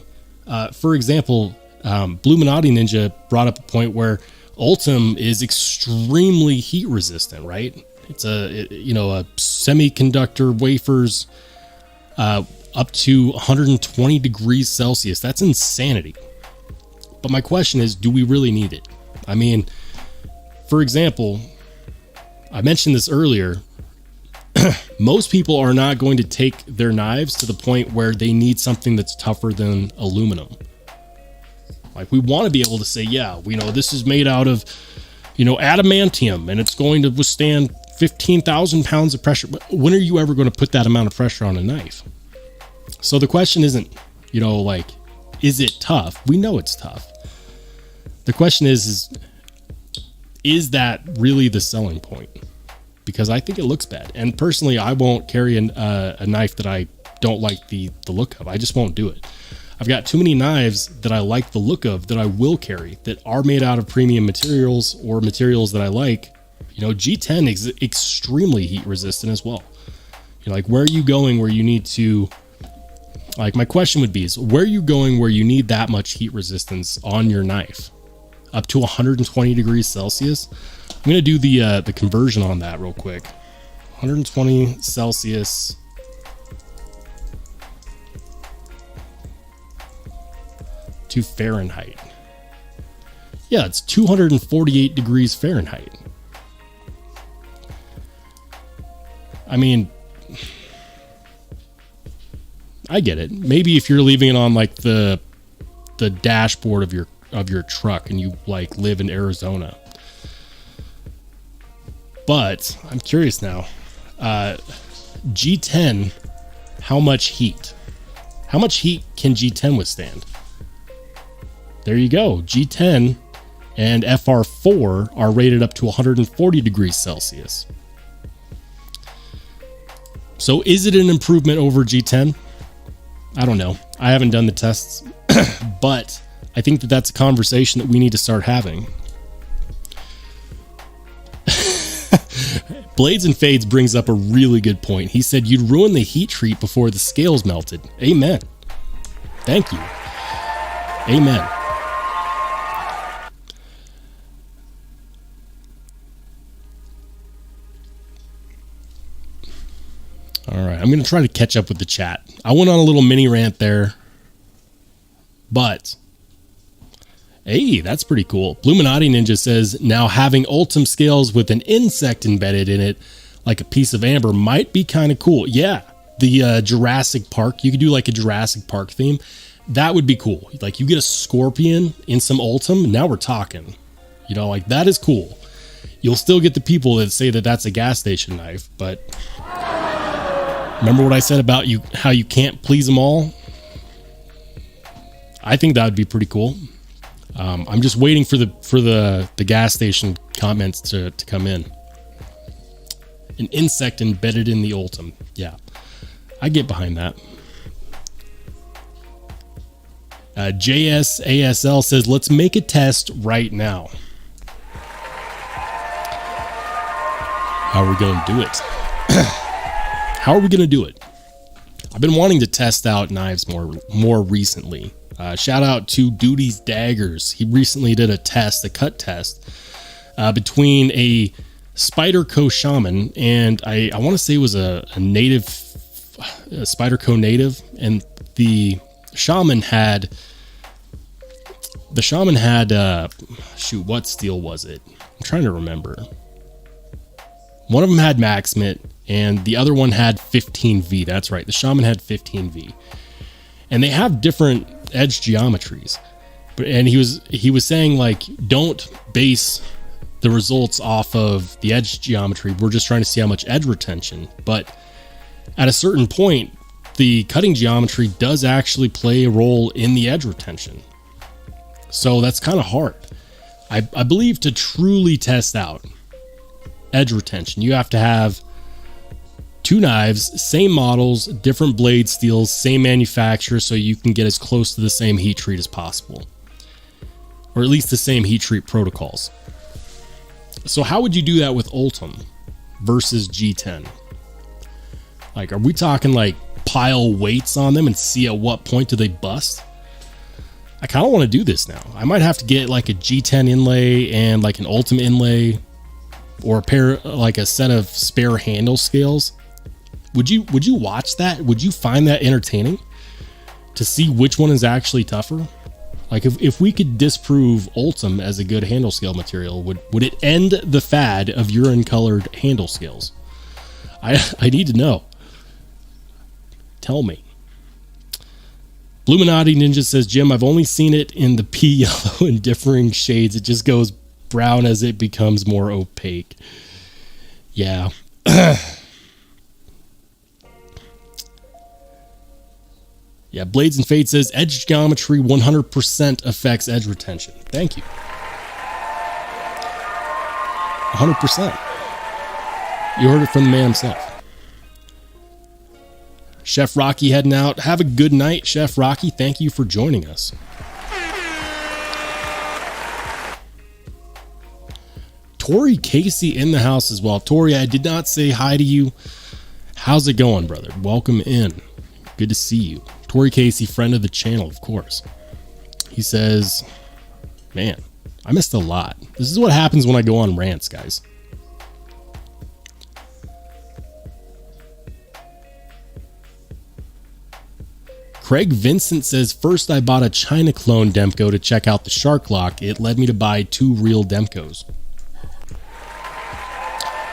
For example, Bluminati Ninja brought up a point where Ultim is extremely heat resistant, right? It's a semiconductor wafers up to 120 degrees Celsius. That's insanity. But my question is, do we really need it? I mean, for example, I mentioned this earlier. Most people are not going to take their knives to the point where they need something that's tougher than aluminum. Like, we want to be able to say, yeah, this is made out of, adamantium and it's going to withstand 15,000 pounds of pressure. But when are you ever going to put that amount of pressure on a knife? So the question isn't, is it tough? We know it's tough. The question is that really the selling point? Because I think it looks bad. And personally, I won't carry a knife that I don't like the look of. I just won't do it. I've got too many knives that I like the look of that I will carry that are made out of premium materials or materials that I like. G10 is extremely heat resistant as well. Where are you going where you need to, my question would be is, where are you going where you need that much heat resistance on your knife? Up to 120 degrees Celsius? I'm going to do the conversion on that real quick. 120 Celsius to Fahrenheit. Yeah, it's 248 degrees Fahrenheit. I mean, I get it. Maybe if you're leaving it on the dashboard of your truck and you live in Arizona. But I'm curious now. G10, how much heat? How much heat can G10 withstand? There you go. G10 and FR4 are rated up to 140 degrees Celsius. So is it an improvement over G10? I don't know. I haven't done the tests, but I think that that's a conversation that we need to start having. Blades and Fades brings up a really good point. He said you'd ruin the heat treat before the scales melted. Amen. Thank you. Amen. All right, I'm going to try to catch up with the chat. I went on a little mini rant there, but hey, that's pretty cool. Bluminati Ninja says, now having Ultim scales with an insect embedded in it, like a piece of amber, might be kind of cool. Yeah, the Jurassic Park. You could do like a Jurassic Park theme. That would be cool. Like you get a scorpion in some Ultim. Now we're talking. You know, like that is cool. You'll still get the people that say that that's a gas station knife, but remember what I said about you, how you can't please them all? I think that would be pretty cool. I'm just waiting for the gas station comments to come in. An insect embedded in the Ultim. Yeah, I get behind that. JSASL says, let's make a test right now. How are we going to do it? How are we going to do it? I've been wanting to test out knives more recently. Shout out to Duty's Daggers. He recently did a cut test between a Spyderco Shaman and I want to say it was a native, a Spyderco native, and the Shaman had shoot, what steel was it? I'm trying to remember. One of them had Maxmit and the other one had 15V. That's right. The Shaman had 15V. And they have different edge geometries. And he was saying, like, don't base the results off of the edge geometry. We're just trying to see how much edge retention. But at a certain point, the cutting geometry does actually play a role in the edge retention. So that's kind of hard. I believe to truly test out edge retention, you have to have two knives, same models, different blade steels, same manufacturer, so you can get as close to the same heat treat as possible. Or at least the same heat treat protocols. So how would you do that with Ultim versus G10? Like, are we talking like pile weights on them and see at what point do they bust? I kind of want to do this now. I might have to get like a G10 inlay and like an Ultim inlay, or like a set of spare handle scales. Would you watch that? Would you find that entertaining to see which one is actually tougher? Like if we could disprove Ultim as a good handle scale material, would it end the fad of urine colored handle scales? I need to know. Tell me. Bluminati Ninja says, Jim, I've only seen it in the pea yellow in differing shades. It just goes brown as it becomes more opaque. Yeah. Yeah, Blades and Fate says, edge geometry 100% affects edge retention. Thank you. 100%. You heard it from the man himself. Chef Rocky heading out. Have a good night, Chef Rocky. Thank you for joining us. Tori Casey in the house as well. Tori, I did not say hi to you. How's it going, brother? Welcome in. Good to see you. Tori Casey, friend of the channel, of course. He says, man, I missed a lot. This is what happens when I go on rants, guys. Craig Vincent says, first I bought a China clone Demko to check out the shark lock. It led me to buy 2 real Demkos.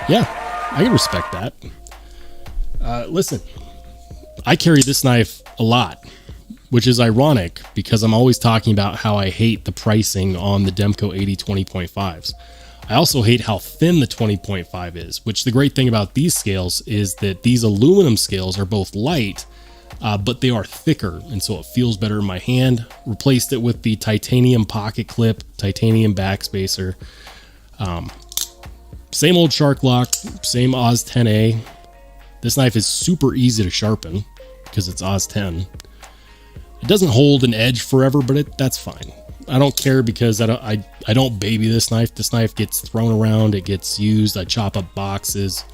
Yeah, I can respect that. Listen, I carry this knife a lot, which is ironic because I'm always talking about how I hate the pricing on the Demko 80 20.5s. I also hate how thin the 20.5 is, which the great thing about these scales is that these aluminum scales are both light, but they are thicker, and so it feels better in my hand. Replaced it with the titanium pocket clip, titanium backspacer. Same old shark lock, same Oz 10A. This knife is super easy to sharpen because it's Oz 10. It doesn't hold an edge forever, but that's fine. I don't care because I don't baby this knife. This knife gets thrown around, it gets used. I chop up boxes.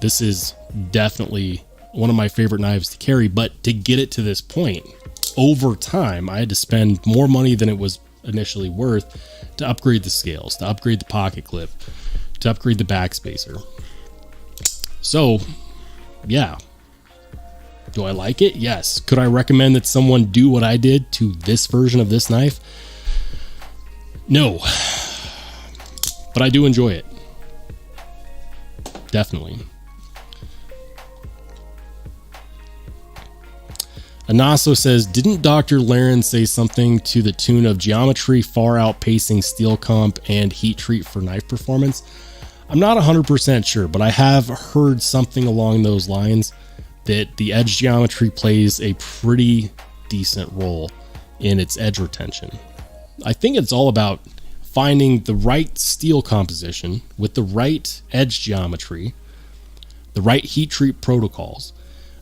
This is definitely one of my favorite knives to carry, but to get it to this point, over time, I had to spend more money than it was initially worth to upgrade the scales, to upgrade the pocket clip, to upgrade the backspacer. So, yeah. Do I like it? Yes. Could I recommend that someone do what I did to this version of this knife? No. But I do enjoy it. Definitely. Anaso says, didn't Dr. Laren say something to the tune of geometry far outpacing steel comp and heat treat for knife performance? I'm not 100% sure, but I have heard something along those lines, that the edge geometry plays a pretty decent role in its edge retention. I think it's all about finding the right steel composition with the right edge geometry, the right heat treat protocols.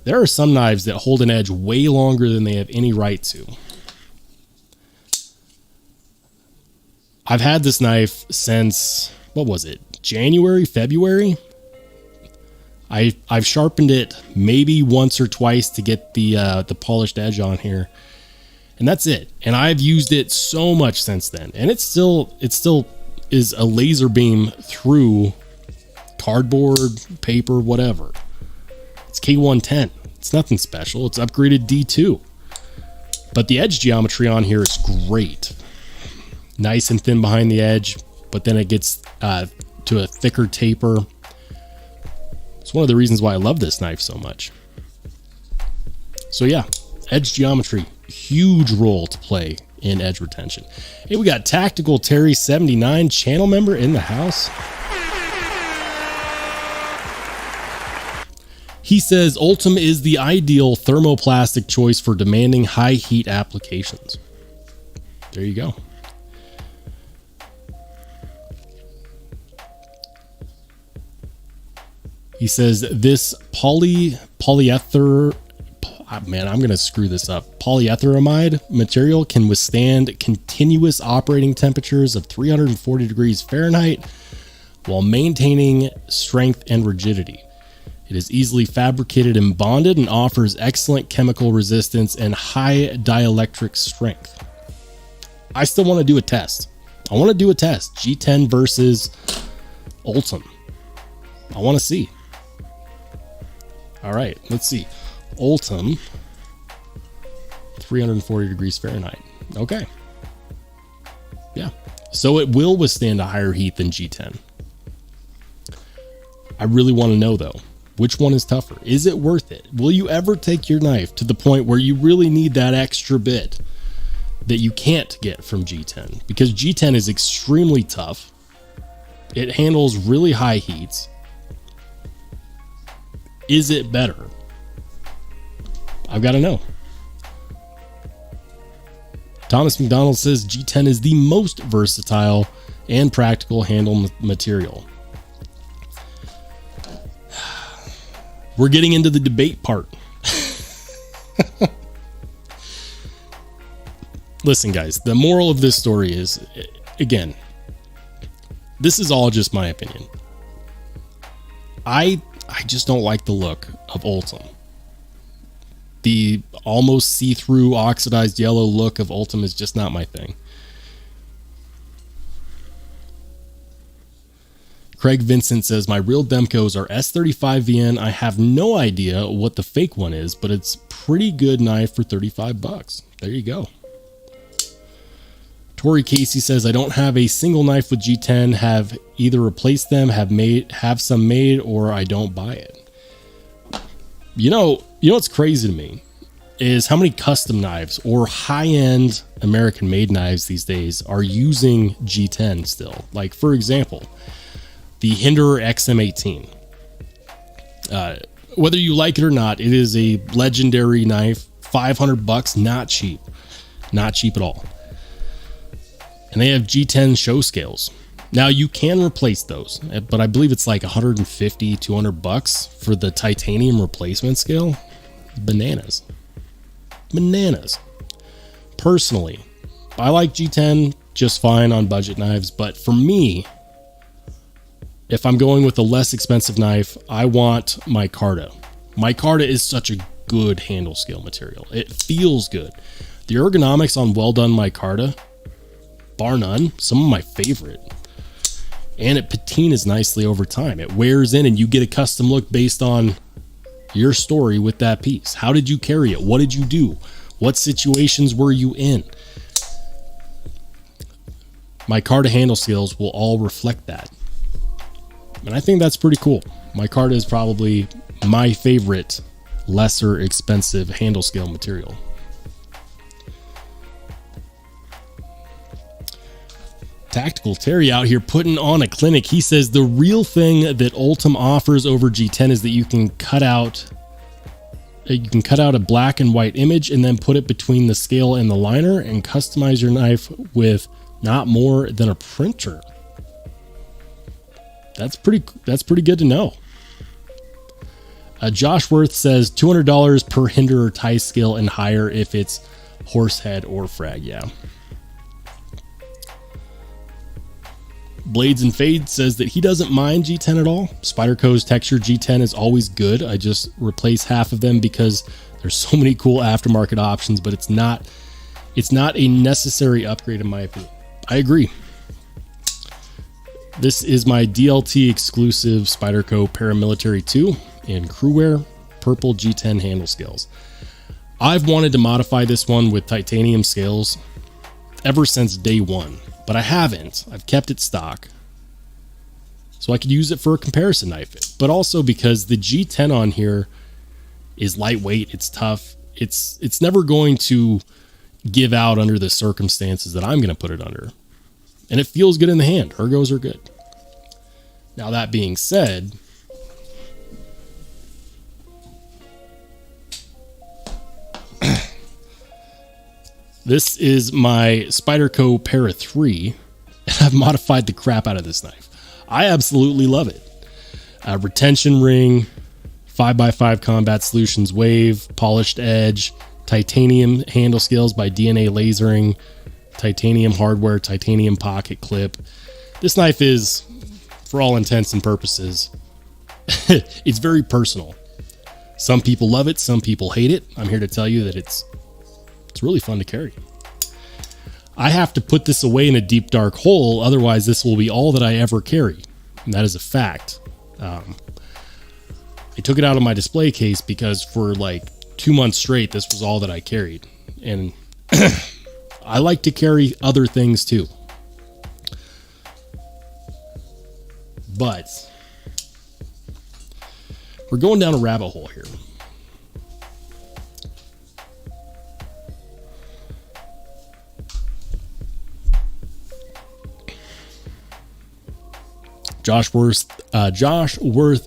There are some knives that hold an edge way longer than they have any right to. I've had this knife since, what was it, January, February? I've sharpened it maybe once or twice to get the polished edge on here, and that's it. And I've used it so much since then, and it still is a laser beam through cardboard, paper, whatever. It's K110. It's nothing special. It's upgraded D2, but the edge geometry on here is great. Nice and thin behind the edge, but then it gets to a thicker taper. It's one of the reasons why I love this knife so much. So yeah, edge geometry, huge role to play in edge retention. Hey, we got Tactical Terry 79 channel member in the house. He says Ultim is the ideal thermoplastic choice for demanding high heat applications. There you go. He says this polyether, man, I'm going to screw this up. Polyethyramide material can withstand continuous operating temperatures of 340 degrees Fahrenheit while maintaining strength and rigidity. It is easily fabricated and bonded and offers excellent chemical resistance and high dielectric strength. I still want to do a test. I want to do a test. G10 versus Ultim. I want to see. All right, let's see. Ultim, 340 degrees Fahrenheit. Okay. Yeah. So it will withstand a higher heat than G10. I really want to know, though, which one is tougher? Is it worth it? Will you ever take your knife to the point where you really need that extra bit that you can't get from G10? Because G10 is extremely tough. It handles really high heats. Is it better? I've got to know. Thomas McDonald says G10 is the most versatile and practical handle material. We're getting into the debate part. Listen, guys, the moral of this story is, again, this is all just my opinion. I just don't like the look of Ultim. The almost see-through oxidized yellow look of Ultim is just not my thing. Craig Vincent says, my real Demcos are S35VN. I have no idea what the fake one is, but it's pretty good knife for 35 bucks. There you go. Tori Casey says, I don't have a single knife with G10, have either replaced them, have some made, or I don't buy it. You know what's crazy to me is how many custom knives or high-end American-made knives these days are using G10 still. Like, for example, the Hinderer XM18. Whether you like it or not, it is a legendary knife. 500 bucks, not cheap. Not cheap at all. And they have G10 show scales. Now you can replace those, but I believe it's like 150, 200 bucks for the titanium replacement scale. Bananas. Bananas. Personally, I like G10 just fine on budget knives, but for me, if I'm going with a less expensive knife, I want micarta. Micarta is such a good handle scale material. It feels good. The ergonomics on well done micarta, bar none, some of my favorite. And it patinas nicely over time. It wears in and you get a custom look based on your story with that piece. How did you carry it? What did you do? What situations were you in? Micarta handle scales will all reflect that. And I think that's pretty cool. Micarta is probably my favorite lesser expensive handle scale material. Tactical Terry out here putting on a clinic. He says the real thing that Ultim offers over G10 is that you can cut out a black and white image and then put it between the scale and the liner and customize your knife with not more than a printer. That's pretty good to know. Josh Worth says $200 per hinder or tie scale and higher if it's horsehead or frag. Yeah. Blades and Fade says that he doesn't mind G10 at all. Spyderco's texture G10 is always good. I just replace half of them because there's so many cool aftermarket options, but it's not a necessary upgrade in my opinion. I agree. This is my DLT exclusive Spyderco Paramilitary 2 in crewwear, purple G10 handle scales. I've wanted to modify this one with titanium scales ever since day one, but I haven't. I've kept it stock so I could use it for a comparison knife, but also because the G10 on here is lightweight, it's tough, it's never going to give out under the circumstances that I'm going to put it under, and it feels good in the hand. Ergos are good. Now that being said, this is my Spyderco Para 3, and I've modified the crap out of this knife. I absolutely love it. Retention ring, 5x5 Combat Solutions wave, polished edge, titanium handle scales by DNA Lasering, titanium hardware, titanium pocket clip. This knife is, for all intents and purposes, it's very personal. Some people love it, some people hate it. I'm here to tell you that it's really fun to carry. I have to put this away in a deep dark hole, otherwise this will be all that I ever carry, and that is a fact. I took it out of my display case because for like 2 months straight this was all that I carried, and I like to carry other things too. But we're going down a rabbit hole here. Josh Worth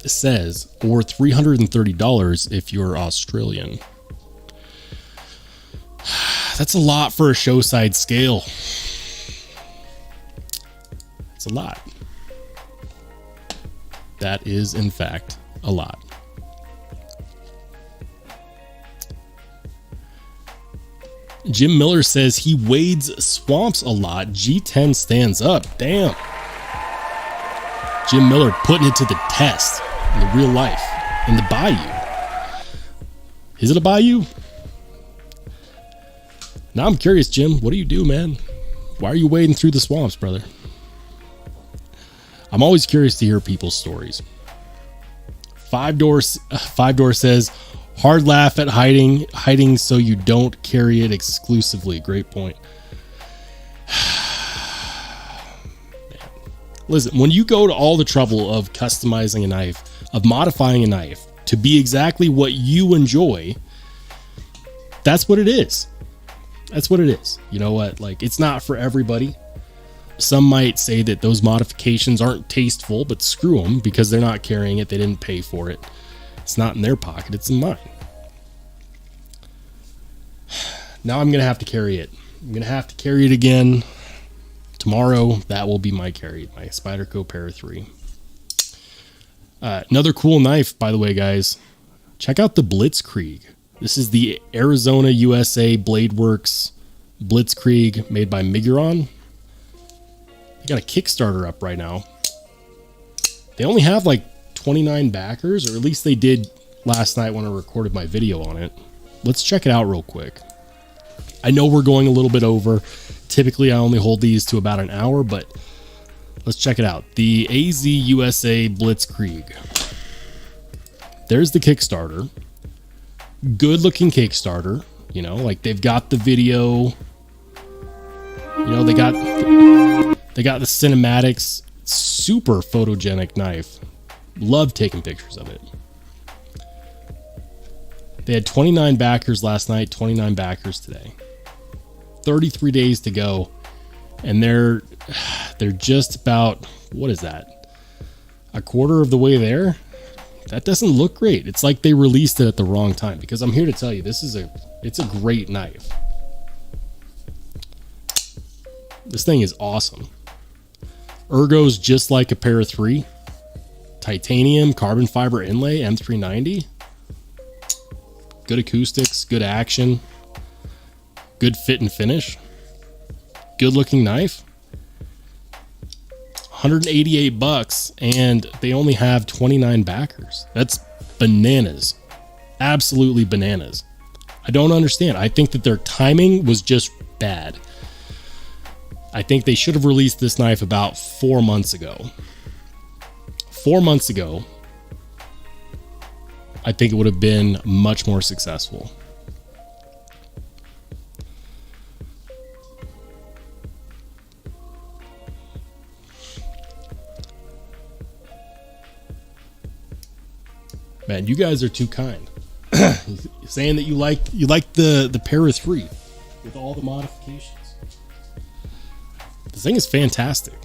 says, or $330 if you're Australian. That's a lot for a show side scale. It's a lot. That is, in fact, a lot. Jim Miller says he wades swamps a lot. G10 stands up. Damn. Jim Miller putting it to the test in the real life, in the bayou. Is it a bayou? Now I'm curious, Jim. What do you do, man? Why are you wading through the swamps, brother? I'm always curious to hear people's stories. Five Door says, hard laugh at hiding so you don't carry it exclusively. Great point. Listen, when you go to all the trouble of customizing a knife, of modifying a knife to be exactly what you enjoy, that's what it is. That's what it is. You know what? Like, it's not for everybody. Some might say that those modifications aren't tasteful, but screw them, because they're not carrying it. They didn't pay for it. It's not in their pocket. It's in mine. Now I'm going to have to carry it. I'm going to have to carry it again. Tomorrow, that will be my carry, my Spyderco Para 3. Another cool knife, by the way, guys. Check out the Blitzkrieg. This is the Arizona, USA Bladeworks Blitzkrieg made by Miguron. They got a Kickstarter up right now. They only have like 29 backers, or at least they did last night when I recorded my video on it. Let's check it out real quick. I know we're going a little bit over. Typically, I only hold these to about an hour, but let's check it out. The AZ USA Blitzkrieg. There's the Kickstarter. Good looking Kickstarter. You know, like they've got the video. You know, they got the cinematics. Super photogenic knife. Love taking pictures of it. They had 29 backers last night, 29 backers today. 33 days to go. And they're just about, what is that? A quarter of the way there? That doesn't look great. It's like they released it at the wrong time, because I'm here to tell you, it's a great knife. This thing is awesome. Ergo's just like a Para 3. Titanium, carbon fiber inlay, M390. Good acoustics, good action, good fit and finish. Good looking knife. $188, and they only have 29 backers. That's bananas. Absolutely bananas. I don't understand. I think that their timing was just bad. I think they should have released this knife about 4 months ago. 4 months ago, I think it would have been much more successful. Man, you guys are too kind. Saying that you like the Para 3 with all the modifications. This thing is fantastic.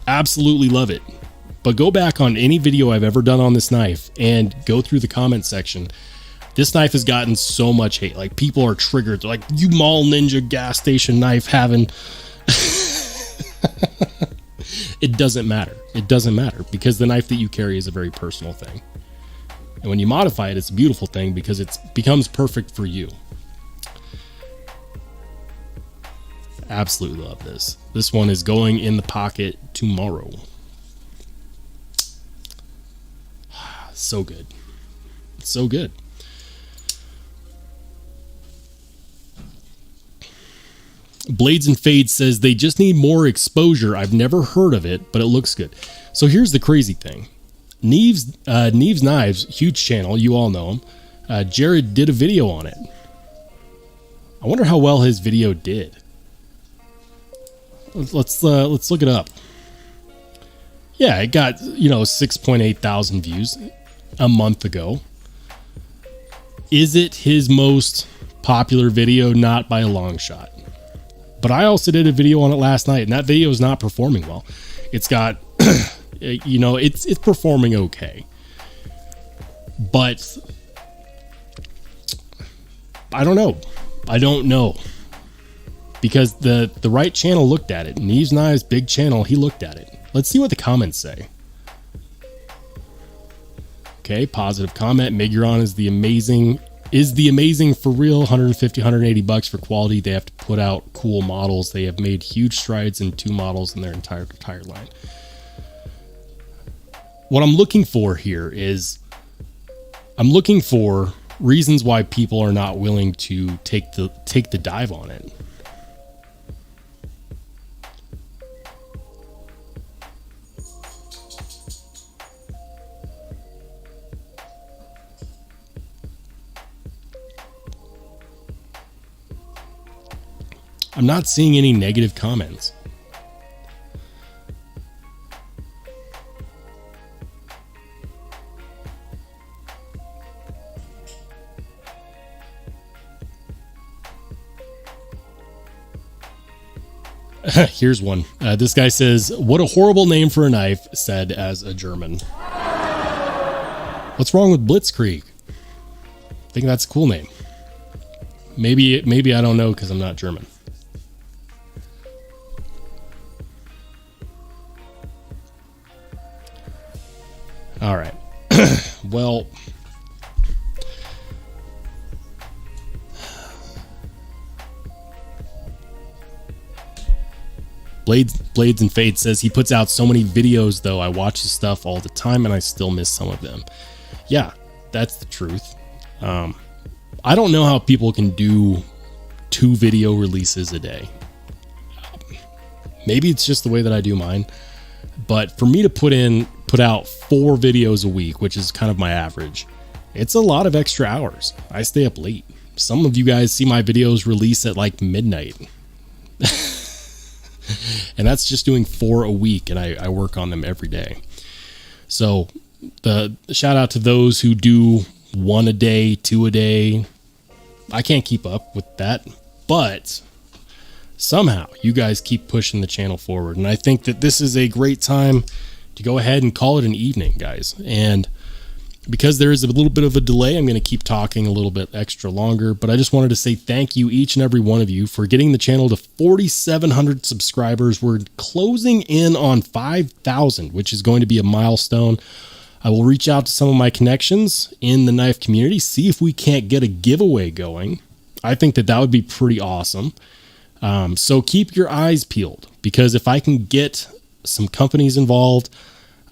Absolutely love it. But go back on any video I've ever done on this knife and go through the comment section. This knife has gotten so much hate. Like, people are triggered. They're like, you mall ninja gas station knife having... It doesn't matter. It doesn't matter, because the knife that you carry is a very personal thing. And when you modify it, it's a beautiful thing because it becomes perfect for you. Absolutely love this. This one is going in the pocket tomorrow. So good. So good. Blades and Fades says they just need more exposure. I've never heard of it, but it looks good. So here's the crazy thing. Neves Knives, huge channel, you all know him. Jared did a video on it. I wonder how well his video did. Let's look it up. Yeah, it got 6.8 thousand views a month ago. Is it his most popular video? Not by a long shot. But I also did a video on it last night, and that video is not performing well. It's got it's performing okay, but I don't know because the right channel looked at it. Neves Knives, big channel, he looked at it. Let's see what the comments say. Okay, positive comment. Miguron is the amazing for real. 150, 180 bucks for quality. They have to put out cool models. They have made huge strides in 2 models in their entire tire line. What I'm looking for here is I'm looking for reasons why people are not willing to take the dive on it. I'm not seeing any negative comments. Here's one. This guy says, what a horrible name for a knife, said as a German. What's wrong with Blitzkrieg? I think that's a cool name. Maybe I don't know because I'm not German. All right. Well, Blades and Fade says he puts out so many videos, though. I watch his stuff all the time and I still miss some of them. Yeah, that's the truth. I don't know how people can do 2 video releases a day. Maybe it's just the way that I do mine. But for me to put out 4 videos a week, which is kind of my average, it's a lot of extra hours. I stay up late. Some of you guys see my videos release at like midnight. And that's just doing 4 a week, and I work on them every day. So the shout out to those who do 1 a day, 2 a day. I can't keep up with that, but somehow you guys keep pushing the channel forward. And I think that this is a great time to go ahead and call it an evening, guys. And because there is a little bit of a delay, I'm going to keep talking a little bit extra longer, but I just wanted to say thank you, each and every one of you, for getting the channel to 4,700 subscribers. We're closing in on 5,000, which is going to be a milestone. I will reach out to some of my connections in the knife community, see if we can't get a giveaway going. I think that that would be pretty awesome. So keep your eyes peeled, because if I can get some companies involved,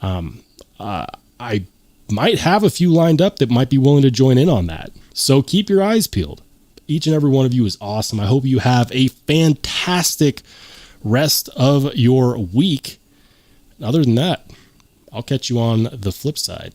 I might have a few lined up that might be willing to join in on that. So keep your eyes peeled. Each and every one of you is awesome. I hope you have a fantastic rest of your week. Other than that, I'll catch you on the flip side.